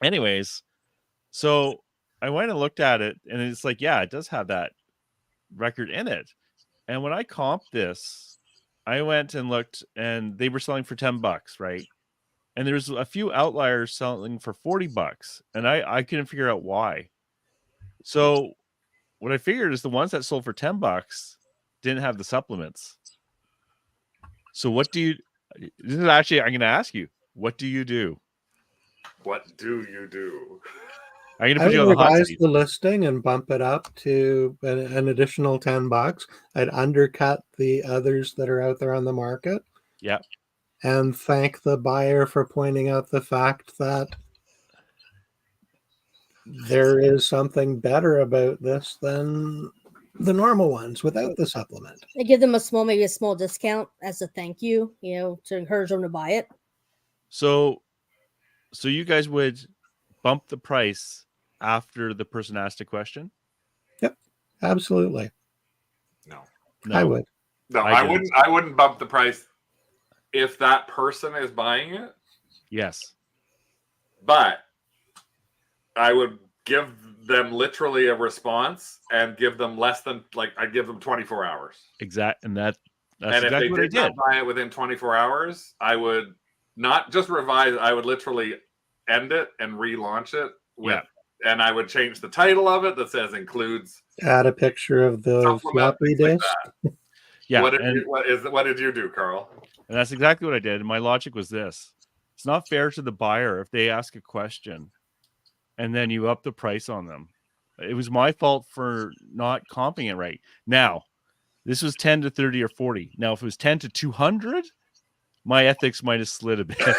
Anyways, so I went and looked at it, and it's like, yeah, it does have that record in it. And when I comped this, I went and looked, and they were selling for $10, right? And there's a few outliers selling for $40, and I couldn't figure out why. So what I figured is the ones that sold for $10 didn't have the supplements. So what do you? This is actually, I'm going to ask you, what do you do? What do you do? I'm going to put you on the hot revise seat. the listing and bump it up to an additional $10. I'd undercut the others that are out there on the market. Yeah. And thank the buyer for pointing out the fact that there is something better about this than the normal ones without the supplement. I give them maybe a small discount as a thank you, to encourage them to buy it. So you guys would bump the price after the person asked a question? Yep, absolutely. No. I would. No, I wouldn't. I wouldn't bump the price if that person is buying it. Yes. But I would give them literally a response and give them less than, I'd give them 24 hours. Exactly. And that's and exactly if what I they did did. not buy it within 24 hours, I would not just revise. I would literally end it and relaunch it and I would change the title of it that says includes. Add a picture of the floppy disk. Yeah. What did you do, Carl? And that's exactly what I did. And my logic was this: it's not fair to the buyer if they ask a question and then you up the price on them. It was my fault for not comping it right. Now, this was 10 to 30 or 40. Now, if it was 10 to 200, my ethics might have slid a bit.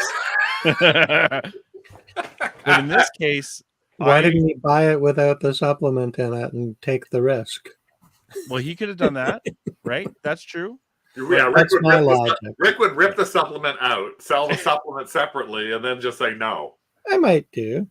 But in this case, why didn't he buy it without the supplement in it and take the risk? Well, he could have done that, right? That's true. Yeah, that's my logic. Rick would rip the supplement out, sell the supplement separately, and then just say no. I might do.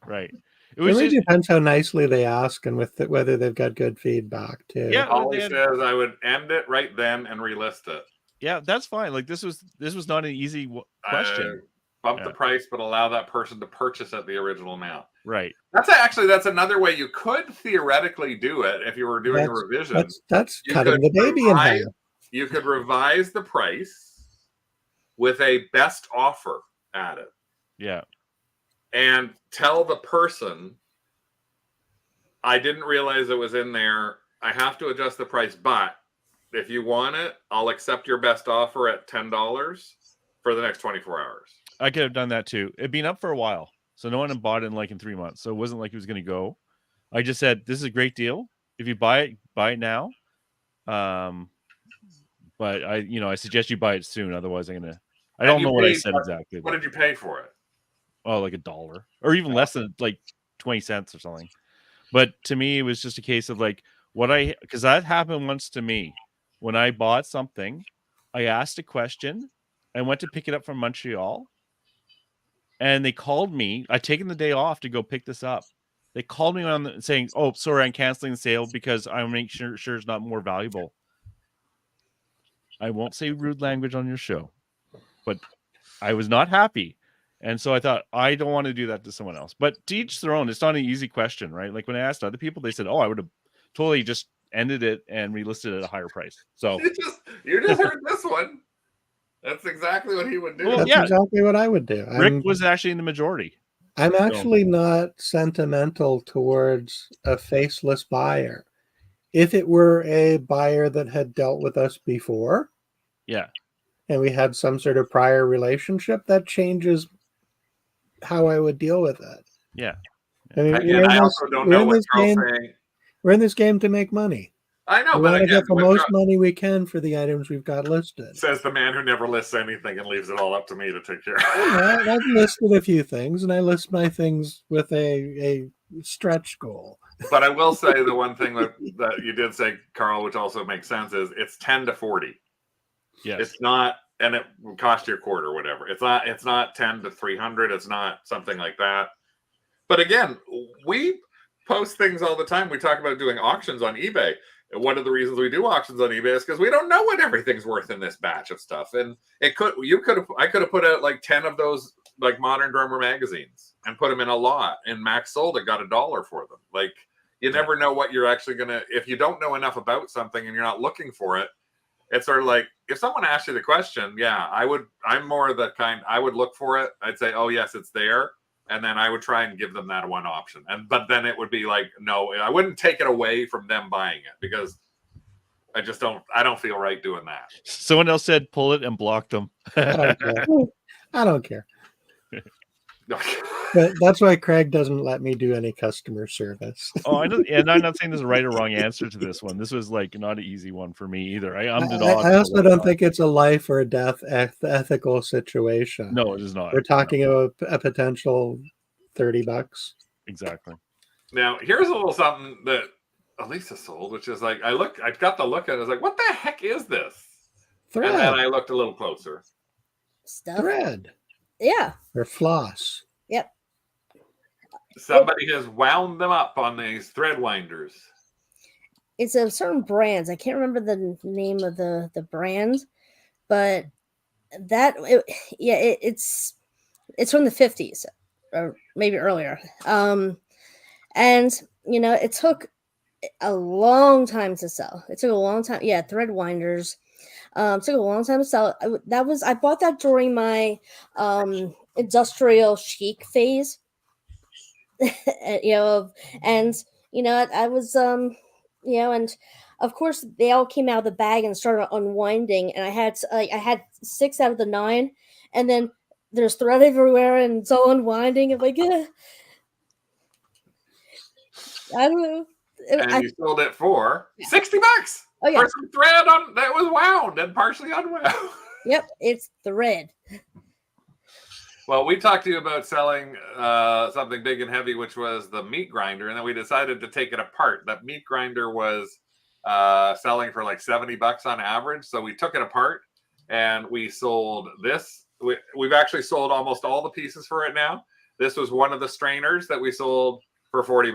Right. It really depends how nicely they ask and whether they've got good feedback too. Yeah, Holly says I would end it right then and relist it. Yeah, that's fine. Like this was not an easy question. Bump the price, but allow that person to purchase at the original amount. Right. That's another way you could theoretically do it if you were doing a revision. That's cutting the baby in half. You could revise the price with a best offer added. Yeah. And tell the person, I didn't realize it was in there. I have to adjust the price, but if you want it, I'll accept your best offer at $10 for the next 24 hours. I could have done that too. It'd been up for a while, so no one had bought it in 3 months. So it wasn't like it was going to go. I just said, this is a great deal. If you buy it now. But I suggest you buy it soon. Otherwise, I don't know what I said exactly. What did you pay for it? Oh, like $1 or even less than like 20 cents or something. But to me, it was just a case of like because that happened once to me when I bought something. I asked a question. I went to pick it up from Montreal, and they called me. I'd taken the day off to go pick this up. They called me saying, "Oh, sorry, I'm canceling the sale because I want to make sure it's not more valuable." I won't say rude language on your show, but I was not happy. And so I thought, I don't want to do that to someone else. But to each their own. It's not an easy question, right? Like when I asked other people, they said, "Oh, I would have totally just ended it and relisted it at a higher price." So you just heard this one. That's exactly what he would do. That's exactly what I would do. Rick was actually in the majority. I'm actually not sentimental towards a faceless buyer. If it were a buyer that had dealt with us before, and we had some sort of prior relationship, that changes how I would deal with it. Yeah. I mean, Again, I also don't know what Carl's saying. We're in this game to make money. I know, we but want to again, get the most money we can for the items we've got listed. Says the man who never lists anything and leaves it all up to me to take care of. I've listed a few things, and I list my things with a stretch goal. But I will say the one thing that you did say, Carl, which also makes sense, is it's 10 to 40. Yes. It's not, and it will cost you a quarter or whatever. It's not 10 to 300. It's not something like that. But again, we post things all the time. We talk about doing auctions on eBay. And one of the reasons we do auctions on eBay is because we don't know what everything's worth in this batch of stuff. And I could have put out like 10 of those like Modern Drummer magazines and put them in a lot, and Max sold it, got $1 for them. Like, you never know what you're actually gonna, if you don't know enough about something and you're not looking for it. It's sort of like, if someone asks you the question, I'm more the kind, I would look for it. I'd say, oh yes, it's there. And then I would try and give them that one option. But then it would be like, no, I wouldn't take it away from them buying it, because I don't feel right doing that. Someone else said, pull it and block them. I don't care. But that's why Craig doesn't let me do any customer service. And I'm not saying there's a right or wrong answer to this one. This was like not an easy one for me either. I also don't think it's a life or a death ethical situation. No, it is not. We're talking about a potential $30. Exactly. Now, here's a little something that Elisa sold, which is like, I got to look at it. I was like, what the heck is this? Thread. And then I looked a little closer. Thread. Yeah. Or floss. Yep. Somebody has wound them up on these thread winders. It's a certain brands. I can't remember the name of the brand, but it's from the 50s or maybe earlier. And it took a long time to sell. It took a long time. Yeah, thread winders. It took a long time to sell. I bought that during my industrial chic phase. I was and of course they all came out of the bag and started unwinding, and I had 6 out of the 9, and then there's thread everywhere and it's all unwinding. I'm like, I don't know. And you sold it for $60. Oh yeah, for some thread that was wound and partially unwound. Yep, it's thread. Well, we talked to you about selling something big and heavy, which was the meat grinder, and then we decided to take it apart. That meat grinder was selling for like $70 on average, so we took it apart and we sold this. We've actually sold almost all the pieces for it now. This was one of the strainers that we sold for $40.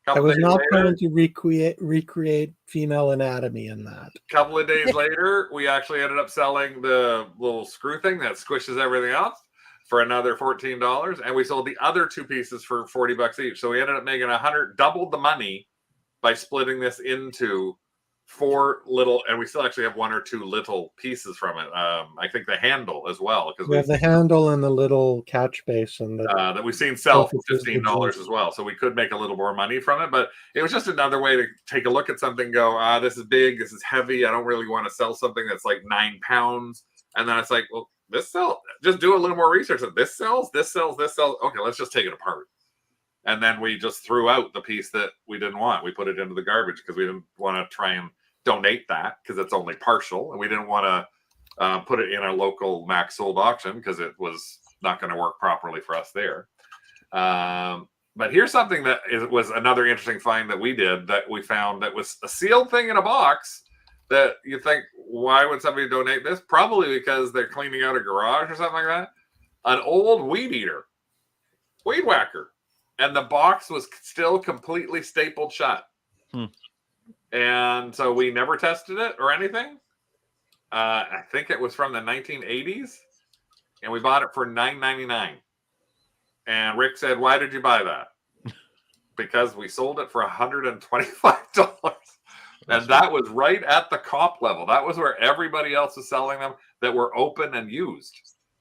I was not planning to recreate female anatomy in that. A couple of days later, we actually ended up selling the little screw thing that squishes everything else for another $14, and we sold the other 2 pieces for $40 each. So we ended up making doubled the money by splitting this into 4 little, and we still actually have 1 or 2 little pieces from it. I think the handle as well, because we have the handle and the little catch basin that we've seen sell for $15 as well. So we could make a little more money from it, but it was just another way to take a look at something, go, this is big, this is heavy, I don't really want to sell something that's like 9 pounds. And then it's like, well, this sells. Just do a little more research. This sells. Okay, let's just take it apart. and then we just threw out the piece that we didn't want. We put it into the garbage because we didn't want to try and donate that because it's only partial, and we didn't want to put it in a local Max Sold auction because it was not going to work properly for us there. But here's something that was another interesting find that we did, that we found that was a sealed thing in a box that you think, why would somebody donate this? Probably because they're cleaning out a garage or something like that. An old weed eater, weed whacker. And the box was still completely stapled shut. And so we never tested it or anything. I think it was from the 1980s. And we bought it for $9.99. And Rick said, why did you buy that? Because we sold it for $125. And that was right at the comp level. That was where everybody else was selling them that were open and used.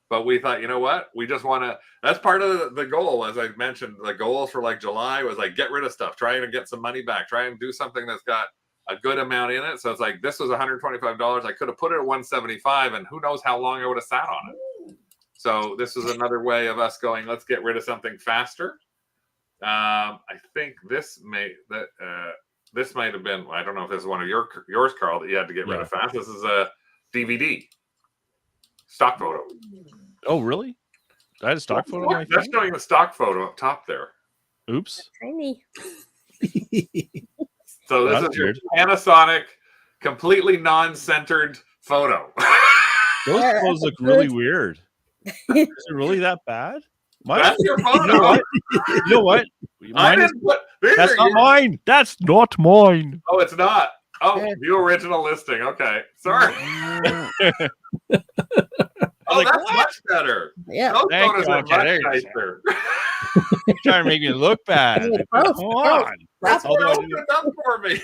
But we thought, you know what? We just want to, that's part of the goal. As I mentioned, the goals for like July was like, get rid of stuff, trying to get some money back, try and do something that's got a good amount in it. So it's like, this was $125. I could have put it at $175, and who knows how long I would have sat on it. So this is another way of us going, let's get rid of something faster. I think this might have been, I don't know if this is one of yours, Carl, that you had to get rid of fast. This is a DVD stock photo. Oh, really? I had a stock photo. That's showing the stock photo up top there. Oops. Tiny. So this is your Panasonic completely non-centered photo. Those photos look really weird. Is it really that bad? That's your photo. You know what? That's not mine. That's not mine. Oh, it's not. Oh, view original listing. Okay. Sorry. Oh, Like, that's what? much better. Yeah. Those Thank photos you. are Okay, much there you nicer. You're trying to make me look bad. Yeah, gross, Come gross. on. That's what Although I opened it up for me.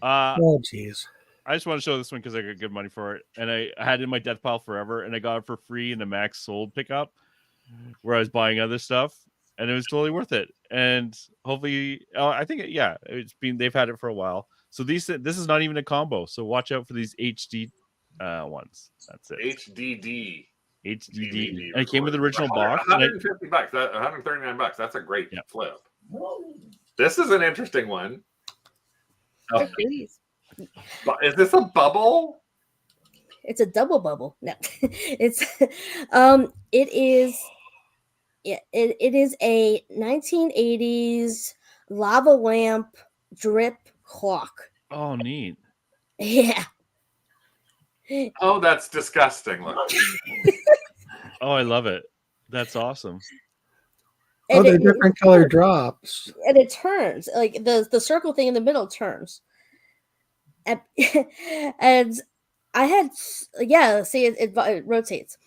Oh, jeez. I just want to show this one because I got good money for it, and I had it in my death pile forever, and I got it for free in the Max Sold pickup where I was buying other stuff, and it was totally worth it. And hopefully, I think they've had it for a while. So this is not even a combo. So watch out for these HD ones. That's it. HDD. HDD. And it came with the original box. $150. $139. That's a great flip. This is an interesting one. They're babies. Is this a bubble? It's a double bubble. No, it's it is. Yeah, it is a 1980s lava lamp drip clock. Oh, neat. Yeah. Oh, that's disgusting. Look. Oh, I love it. That's awesome. Oh, they're different color drops. And it turns, like the circle thing in the middle turns. And I had, see, it rotates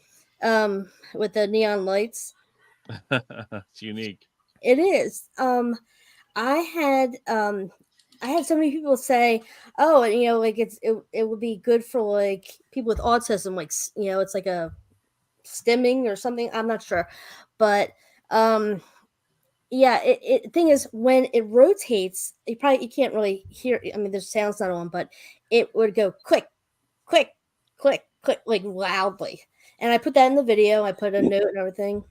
with the neon lights. It's unique. It is. I had so many people say, "Oh, and, like it would be good for like people with autism, like it's like a stimming or something." I'm not sure, but yeah. Thing is, when it rotates, you can't really hear. I mean, there's sounds not on, but it would go click, click, click, click, like loudly. And I put that in the video. I put a note and everything.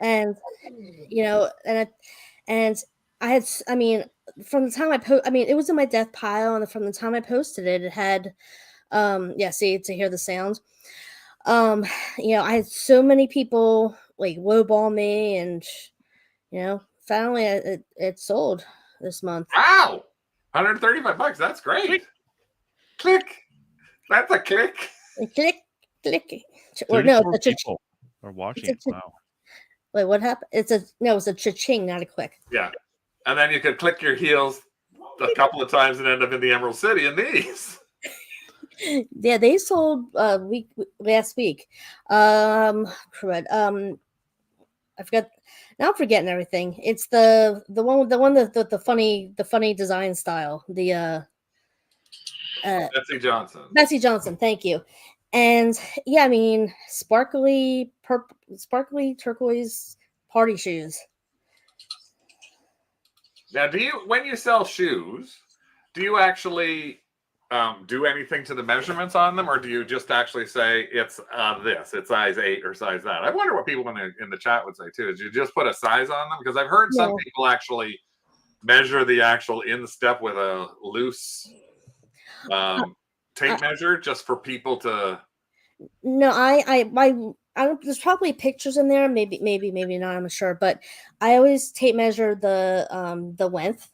And and I had, I mean, from the time it was in my death pile, and from the time I posted it, it had, see, to hear the sound. I had so many people like lowball me, and finally it sold this month. Wow, $135. That's great. Click. That's a click. Click, click. Or no, it's a people are watching. Wow. Wait, what happened? It's a cha-ching, not a click. Yeah. And then you could click your heels a couple of times and end up in the Emerald City in these. Yeah, they sold last week. I forgot. Now I'm forgetting everything. It's the funny design style. The Betsy Johnson. Betsy Johnson, thank you. And yeah, I mean, sparkly turquoise party shoes. Now, when you sell shoes, do you actually do anything to the measurements on them, or do you just actually say it's it's size 8 or size that? I wonder what people in the chat would say too. Is you just put a size on them? Because I've heard some people actually measure the actual instep with a loose tape measure just for people to. No, there's probably pictures in there, maybe not, I'm not sure, but I always tape measure the length.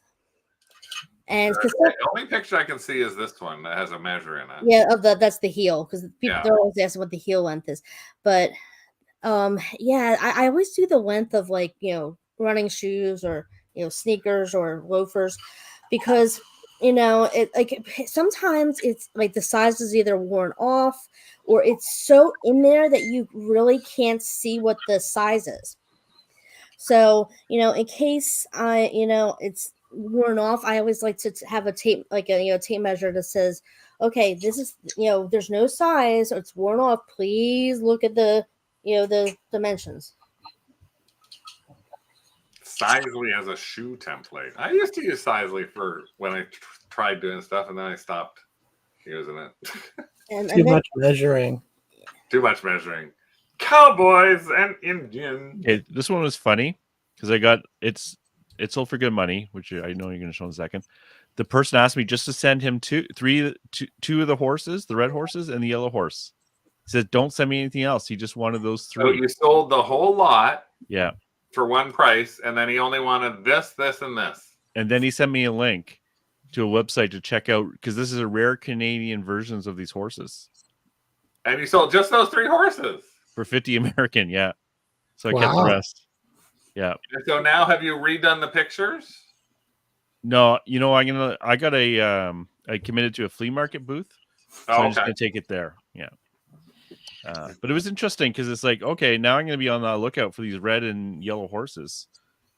And the only picture I can see is this one that has a measure in it. Yeah, that's the heel, because people they're always asking what the heel length is. But I always do the length of, like, running shoes, or sneakers or loafers, because sometimes it's like the size is either worn off, or it's so in there that you really can't see what the size is. So, in case it's worn off, I always like to have a tape, like a tape measure that says, okay, this is, there's no size, or it's worn off. Please look at the dimensions. Sizely as a shoe template. I used to use Sizely for when I tried doing stuff, and then I stopped using it. Too much measuring. Too much measuring. Cowboys and Indians. Okay, this one was funny because it's sold for good money, which I know you're going to show in a second. The person asked me just to send him two of the horses, the red horses and the yellow horse. He said, "Don't send me anything else." He just wanted those 3. So you sold the whole lot, yeah, for one price, and then he only wanted this, and this. And then he sent me a link to a website to check out, because this is a rare Canadian versions of these horses. And you sold just those 3 horses for $50 American, yeah. So I kept the rest. Yeah. And so now, have you redone the pictures? No, I committed to a flea market booth. So I'm just gonna take it there. Yeah. But it was interesting because it's like, okay, now I'm gonna be on the lookout for these red and yellow horses.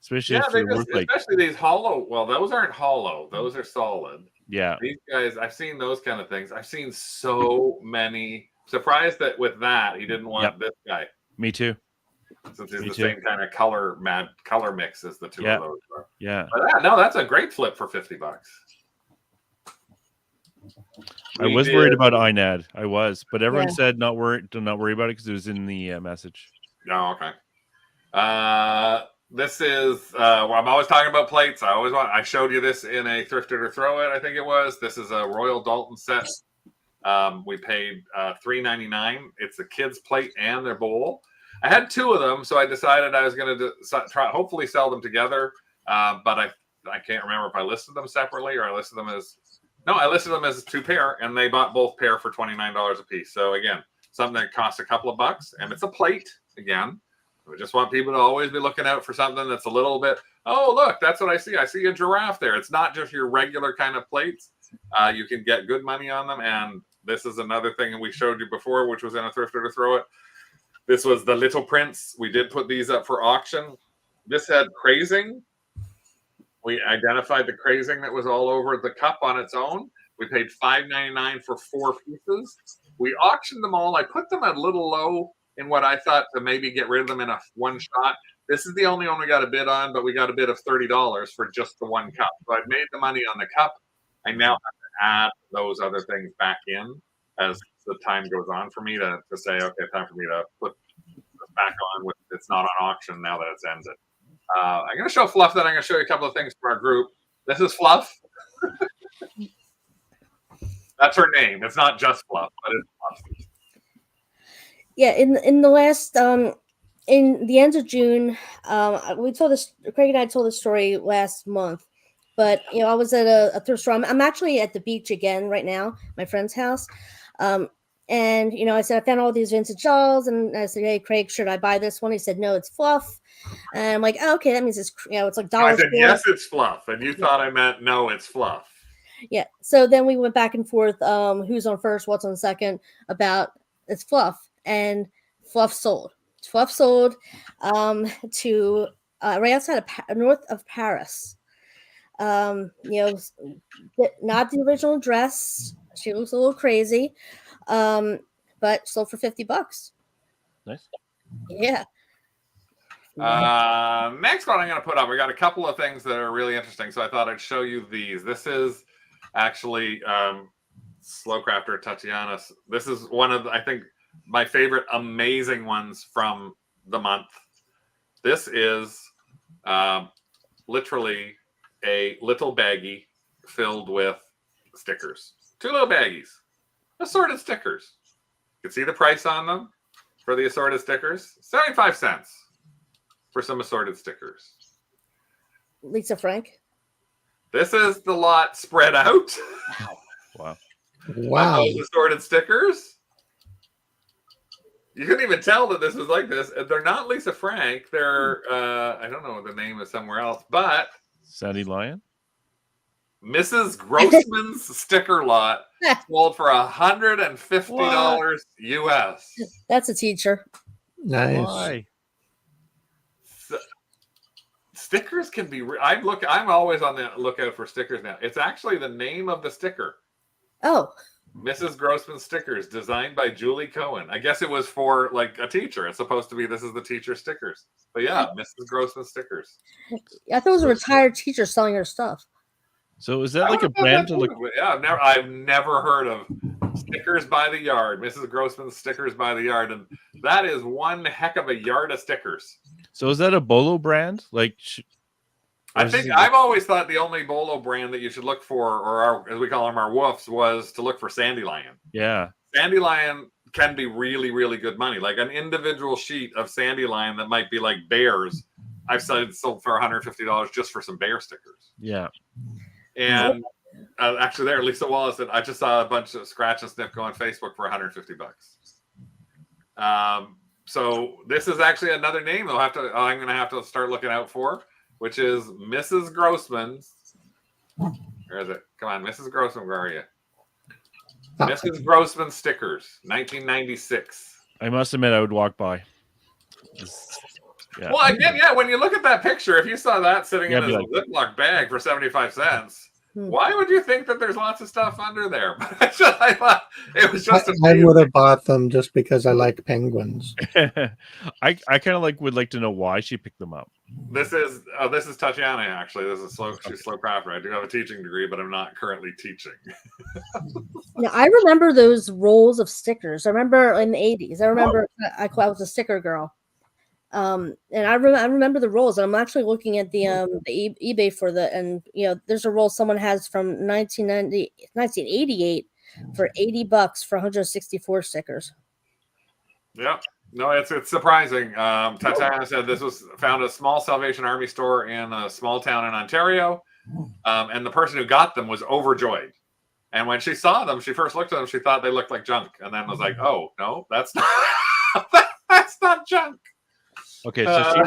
Especially especially these hollow. Well, those aren't hollow, those are solid. Yeah. These guys, I've seen those kind of things. I've seen so many. Surprised that with that he didn't want this guy. Me too. Since it's same kind of color mix as the two of those are. Yeah. But that's a great flip for $50. I was worried about INAD. I was, but everyone said do not worry about it because it was in the message. Oh, okay. This is I'm always talking about plates. I showed you this in a Thrift It or Throw It, I think it was. This is a Royal Dalton set. We paid $3.99. It's a kid's plate and their bowl. I had 2 of them, so I decided I was going to try, hopefully sell them together. But I can't remember if I listed them separately or I listed them as 2 pair, and they bought both pair for $29 a piece. So again, something that costs a couple of bucks, and it's a plate again. We just want people to always be looking out for something that's a little bit, oh, look, that's what I see. I see a giraffe there. It's not just your regular kind of plates. You can get good money on them. And this is another thing we showed you before, which was in a Thrift It or Throw It. This was the Little Prince. We did put these up for auction. This had crazing. We identified the crazing that was all over the cup on its own. We paid $5.99 for 4 pieces. We auctioned them all. I put them a little low in what I thought to maybe get rid of them in a one shot. This is the only one we got a bid on, but we got a bid of $30 for just the one cup. So I've made the money on the cup. I now have to add those other things back in as the time goes on for me to say, okay, time for me to put this back on. It's not on auction now that it's ended. I'm going to show Fluff, then I'm going to show you a couple of things from our group. This is Fluff. That's her name. It's not just Fluff, but it's Fluff. Yeah, in the last in the end of June, we told this. Craig and I told the story last month, but I was at a thrift store. I'm actually at the beach again right now, my friend's house, and I said I found all these vintage dolls, and I said, "Hey, Craig, should I buy this one?" He said, "No, it's Fluff," and I'm like, oh, "Okay, that means it's it's like $1." I said, "Yes, it's Fluff," and you thought I meant no, it's Fluff. Yeah. So then we went back and forth. Who's on first? What's on second? About it's Fluff. And Fluff sold. Fluff sold to right outside of north of Paris. Not the original dress. She looks a little crazy, but sold for $50. Nice. Yeah. Next one I'm going to put up. We got a couple of things that are really interesting, so I thought I'd show you these. This is actually Slow Crafter Tatiana. This is one of, I think, my favorite amazing ones from the month. This is literally a little baggie filled with stickers. 2 little baggies. Assorted stickers. You can see the price on them for the assorted stickers. 75 cents for some assorted stickers. Lisa Frank. This is the lot spread out. Wow. Wow. Those assorted stickers. You couldn't even tell that this was like this. They're not Lisa Frank. They're I don't know what the name is somewhere else, but Sandy Lion. Mrs. Grossman's sticker lot sold for $150 US. That's a teacher. Nice. Why? Stickers can be. I'm always on the lookout for stickers now. It's actually the name of the sticker. Oh, Mrs. Grossman stickers, designed by Julie Cohen. I guess it was for like a teacher. It's supposed to be this is the teacher stickers. But yeah, Mrs. Grossman stickers. I thought it was a retired teacher selling her stuff. So is that like a brand to look? Yeah, I've never heard of Stickers by the Yard. Mrs. Grossman's Stickers by the Yard, and that is one heck of a yard of stickers. So is that a Bolo brand? Like, I think I've always thought the only Bolo brand that you should look for, or our, as we call them, our woofs, was to look for Sandy Lion. yeah. Sandy Lion can be really, really good money. Like an individual sheet of Sandy Lion that might be like bears, I've sold for $150 just for some bear stickers. Yeah. And actually, there, Lisa Wallace said, I just saw a bunch of Scratch and Sniff go on Facebook for $150. So this is actually another name I'm going to have to start looking out for, which is Mrs. Grossman's. Where is it? Come on, Mrs. Grossman, where are you? Mrs. Grossman stickers, 1996. I must admit, I would walk by. Yeah. Well, again, yeah, when you look at that picture, if you saw that sitting in a like, Ziploc bag for 75 cents, why would you think that there's lots of stuff under there? I thought it was just I would have bought them just because I like penguins. I kind of would like to know why she picked them up. This is Tatiana, actually. This is she's Slow Crafter. I do have a teaching degree, but I'm not currently teaching. Yeah, I remember those rolls of stickers. I remember in the 80s. I remember I was a sticker girl. And I remember the rolls. I'm actually looking at the eBay for and there's a roll someone has from 1988 for $80 for 164 stickers. Yeah, no, it's surprising. Tatiana said this was found at a small Salvation Army store in a small town in Ontario, and the person who got them was overjoyed. And when she saw them, she first looked at them, she thought they looked like junk, and then was like, "Oh no, that's not that's not junk." Okay, so she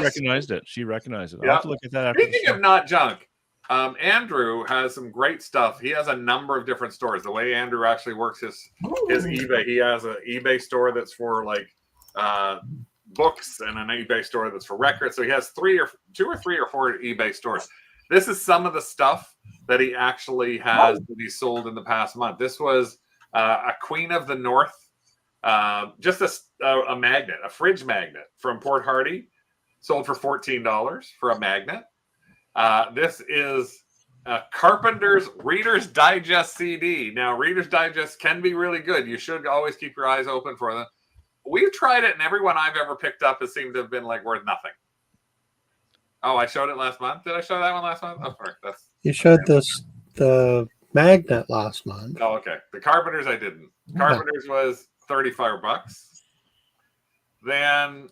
recognized it. I'll have to look at that after. Speaking of not junk, Andrew has some great stuff. He has a number of different stores. The way Andrew actually works his eBay, he has an eBay store that's for like books and an eBay store that's for records. So he has 2 or 3 or 4 eBay stores. This is some of the stuff that he actually has that he sold in the past month. This was a Queen of the North. Just a magnet, a fridge magnet from Port Hardy, sold for $14 for a magnet. This is Carpenter's Reader's Digest CD. Now, Reader's Digest can be really good. You should always keep your eyes open for them. We've tried it, and everyone I've ever picked up has seemed to have been like worth nothing. Oh, I showed it last month. Did I show that one last month? Oh, sorry. You showed the magnet last month. Oh, okay. The Carpenter's I didn't. Carpenter's was $35. Then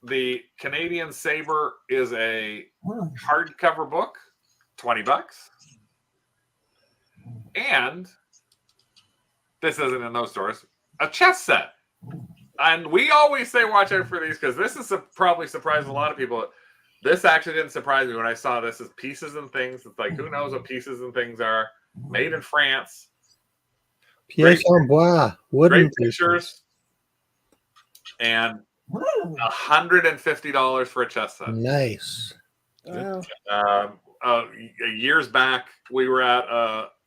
the Canadian Saber is a hardcover book, $20. And this isn't in those stores, a chess set. And we always say watch out for these because this is probably surprised a lot of people. This actually didn't surprise me when I saw this as Pieces and Things. It's like, who knows what Pieces and Things are? Made in France. Pièce en bois, wooden Great pictures, and $150 for a chess set. Nice. Wow. Years back, we were at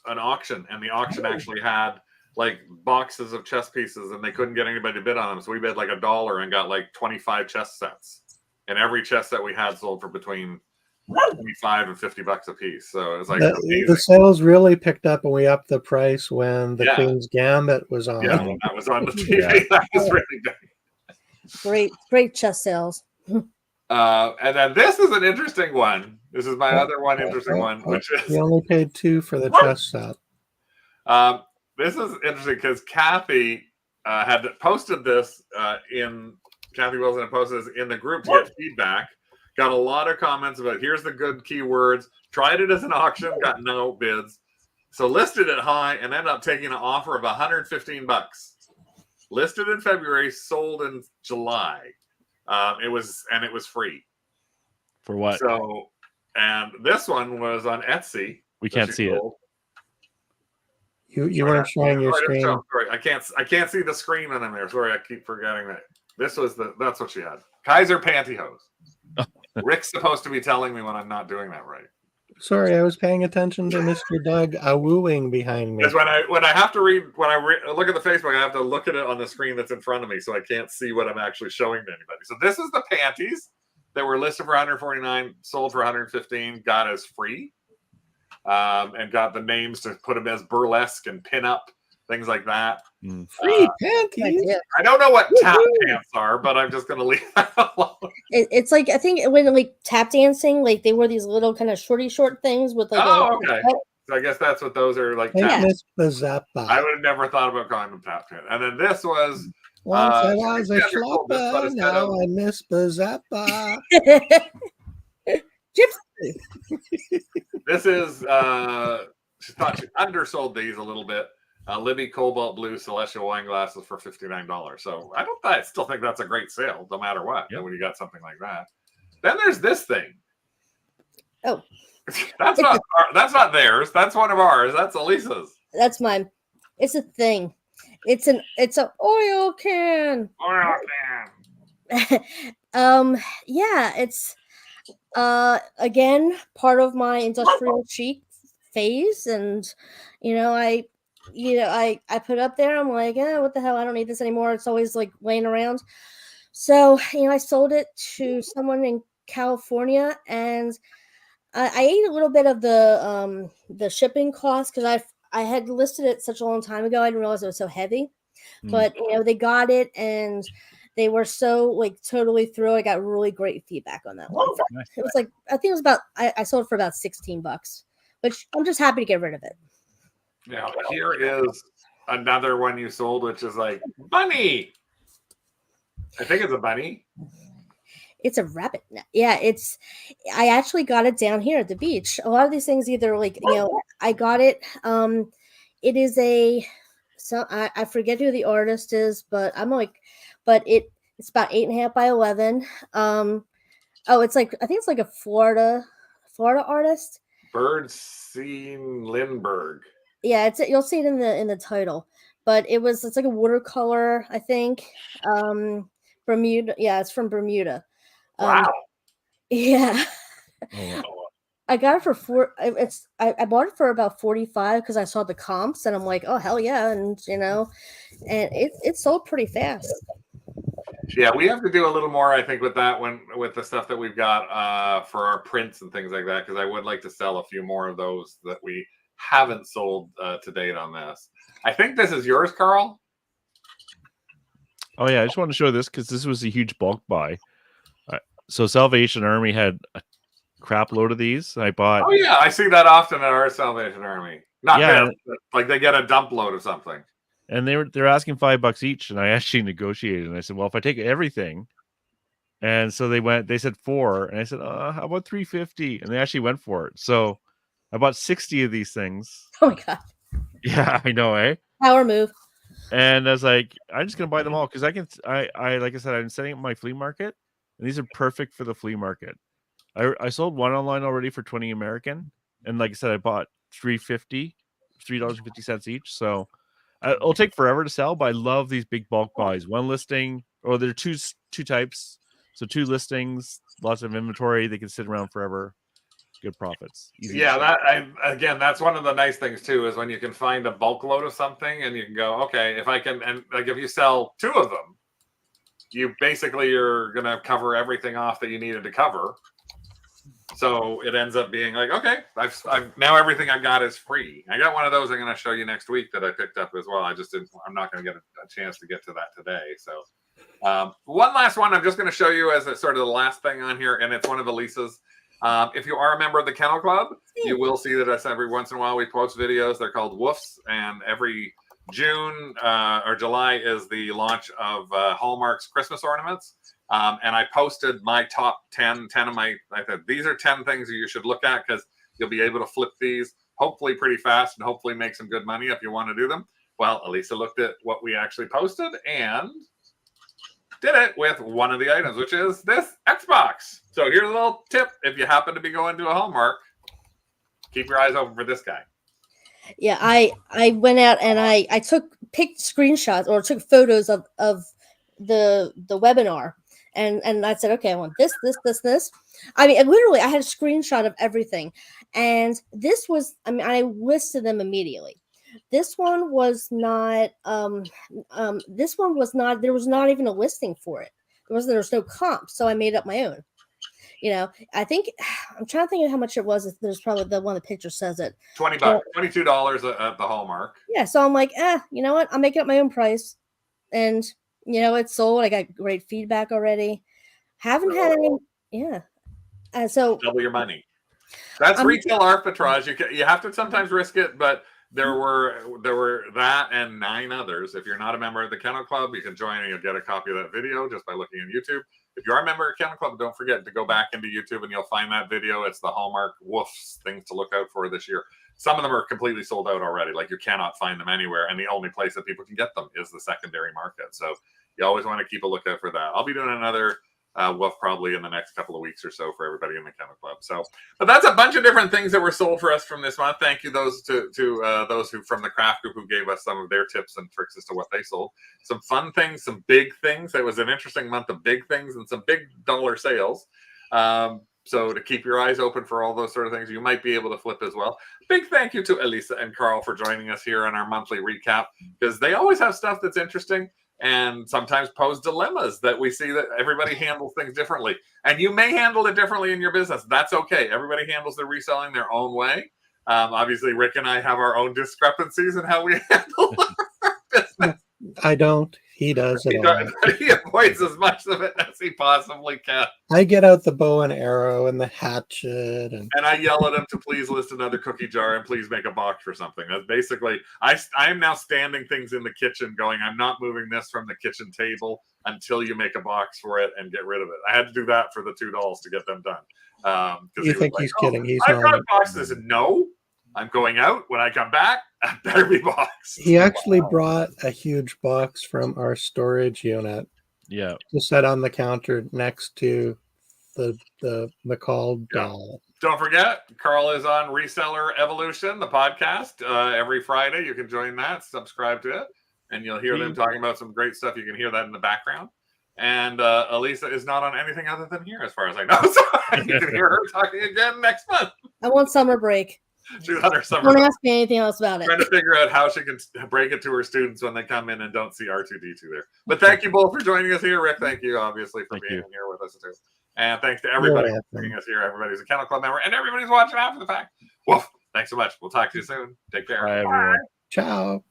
an auction, and the auction actually had like boxes of chess pieces, and they couldn't get anybody to bid on them. So we bid like $1 and got like 25 chess sets. And every chess set we had sold for between $25 and $50 a piece. So it was like The amazing. sales really picked up, and we upped the price when the Yeah. Queen's Gambit was on. Yeah, when that was on the TV, Yeah. that was really big. Great chess sales. And then this is an interesting one. This is my other one interesting one, which is We only paid $2 for the chess set. this is interesting because Kathy had posted this Kathy Wilson had posted this in the group to get feedback. Got a lot of comments about here's the good keywords. Tried it as an auction, got no bids. So listed it high and ended up taking an offer of $115. Listed in February, sold in July. It was free. For what? So, and this one was on Etsy. We can't see it. You weren't showing your screen. Sorry, I can't see the screen on there. Sorry, I keep forgetting that. That's what she had. Kaiser pantyhose. Rick's supposed to be telling me when I'm not doing that right. Sorry, I was paying attention to Mr. Doug wooing behind me. Because when I have to look at the Facebook, I have to look at it on the screen that's in front of me, so I can't see what I'm actually showing to anybody. So this is the panties that were listed for $149, sold for $115, got as free, and got the names to put them as burlesque and pin up, things like that. Free panties. I don't know what tap pants are, but I'm just going to leave that alone. It's like, I think when like tap dancing, like they wore these little kind of short things with like. Okay. So I guess that's what those are like. Hey, Miss Bazappa. I would have never thought about calling them tap pants. And then this was. Once I was a schlopper, now I miss Bazappa. Gypsy. This is she thought she undersold these a little bit. Libby Cobalt Blue Celestial wine glasses for $59. So I still think that's a great sale, no matter what. When you got something like that. Then there's this thing. Oh, that's not theirs. That's one of ours. That's Elisa's. That's mine. It's a thing. It's an oil can. Oil can. Yeah, it's again part of my industrial chic phase, and I put it up there. I'm like, what the hell? I don't need this anymore. It's always like laying around. So I sold it to someone in California, and I ate a little bit of the shipping cost because I had listed it such a long time ago. I didn't realize it was so heavy, but they got it and they were so like totally through. I got really great feedback on that one. Nice. It was like, I think it was about, I sold it for about $16, which I'm just happy to get rid of it. Now here is another one you sold, which is like bunny. I think it's a bunny. It's a rabbit. Yeah, I actually got it down here at the beach. A lot of these things either like, I got it. It is I forget who the artist is, but it's about 8.5 by 11. It's like, I think it's like a Florida artist. Birdsein Lindbergh. Yeah, you'll see it in the title, but it's like a watercolor, I think. Bermuda. Yeah, it's from Bermuda. Wow. Yeah. Oh, I got it for I bought it for about 45 because I saw the comps and I'm like, oh hell yeah, and and it sold pretty fast. Yeah, we have to do a little more, I think, with that one, with the stuff that we've got for our prints and things like that, because I would like to sell a few more of those that we haven't sold to date on this. I think this is yours, Carl. Oh yeah, I just want to show this because this was a huge bulk buy. So Salvation Army had a crap load of these. I bought. Oh yeah, I see that often at our Salvation Army. Not them, but like they get a dump load of something. And they're asking $5 each, and I actually negotiated. And I said, well, if I take everything, and so they said 4, and I said, how about $350? And they actually went for it. So I bought 60 of these things. Oh my god. Yeah, I know, eh? Power move. And I was like, I'm just gonna buy them all because I like I said, I'm setting up my flea market, and these are perfect for the flea market. I sold one online already for 20 American, and like I said, I bought $3.50 each. So it'll take forever to sell, but I love these big bulk buys. One listing, or there are two types, so 2 listings, lots of inventory. They can sit around forever. Good profits. Easy that's one of the nice things too, is when you can find a bulk load of something and you can go, okay, if I can, and like if you sell 2 of them, you're gonna cover everything off that you needed to cover. So it ends up being like, okay, I've now everything I've got is free. I got one of those I'm going to show you next week that I picked up as well. I'm not going to get a chance to get to that today. So one last one I'm just going to show you as a sort of the last thing on here, and it's one of Elisa's. If you are a member of the Kennel Club, you will see that us every once in a while we post videos. They're called Woofs, and every June or July is the launch of Hallmark's Christmas ornaments. And I posted my top 10 of my, I said, these are 10 things that you should look at because you'll be able to flip these hopefully pretty fast and hopefully make some good money if you want to do them. Well, Elisa looked at what we actually posted and did it with one of the items, which is this Xbox. So here's a little tip. If you happen to be going to a Hallmark, keep your eyes open for this guy. Yeah, I went out and I picked screenshots or took photos of the webinar, and I said, okay, I want this. I mean, literally, I had a screenshot of everything, and this was, I mean, I listed them immediately. This one was not. There was not even a listing for it. There was no comp, so I made up my own. You know, I think I'm trying to think of how much it was. There's probably the one the picture says it. $20, $22 at the Hallmark. Yeah, so I'm like, you know what? I'm making up my own price, and you know, it's sold. I got great feedback already. Haven't had any. Yeah. So double your money. That's retail arbitrage. You have to sometimes risk it, but there were that and 9 others. If you're not a member of the Kennel Club, you can join and you'll get a copy of that video just by looking on YouTube. If you are a member of Kennel Club, don't forget to go back into YouTube and you'll find that video. It's the Hallmark Woofs things to look out for this year. Some of them are completely sold out already. Like you cannot find them anywhere. And the only place that people can get them is the secondary market. So you always want to keep a lookout for that. I'll be doing another Woof probably in the next couple of weeks or so for everybody in the Kennel Club. So, but that's a bunch of different things that were sold for us from this month. Thank you those to those who from the craft group who gave us some of their tips and tricks as to what they sold. Some fun things, some big things. It was an interesting month of big things and some big dollar sales. So to keep your eyes open for all those sort of things, you might be able to flip as well. Big thank you to Elisa and Carl for joining us here on our monthly recap because they always have stuff that's interesting and sometimes pose dilemmas that we see that everybody handles things differently. And you may handle it differently in your business. That's okay. Everybody handles their reselling their own way. Obviously, Rick and I have our own discrepancies in how we handle our business. I don't. He does it. He avoids as much of it as he possibly can. I get out the bow and arrow and the hatchet, and I yell at him to please list another cookie jar and please make a box for something. That's basically. I am now standing things in the kitchen, going, I'm not moving this from the kitchen table until you make a box for it and get rid of it. I had to do that for the $2 to get them done. You think he's kidding? He's I've got boxes. No, I'm going out. When I come back, I better be boxed. He actually brought a huge box from our storage unit. Yeah. To set on the counter next to the McCall doll. Don't forget, Carl is on Reseller Evolution, the podcast, every Friday. You can join that, subscribe to it, and you'll hear them talking about some great stuff. You can hear that in the background. And Elisa is not on anything other than here, as far as I know. So you can hear her talking again next month. I want summer break. She's on her summer. Don't ask me anything else about it. Trying to figure out how she can break it to her students when they come in and don't see R2D2 there. But thank you both for joining us here. Rick, thank you, obviously, for being here with us too. And thanks to everybody for joining us here. Everybody's a Kennel Club member, and everybody's watching after the fact. Well, thanks so much. We'll talk to you soon. Take care. Bye, everyone. Ciao.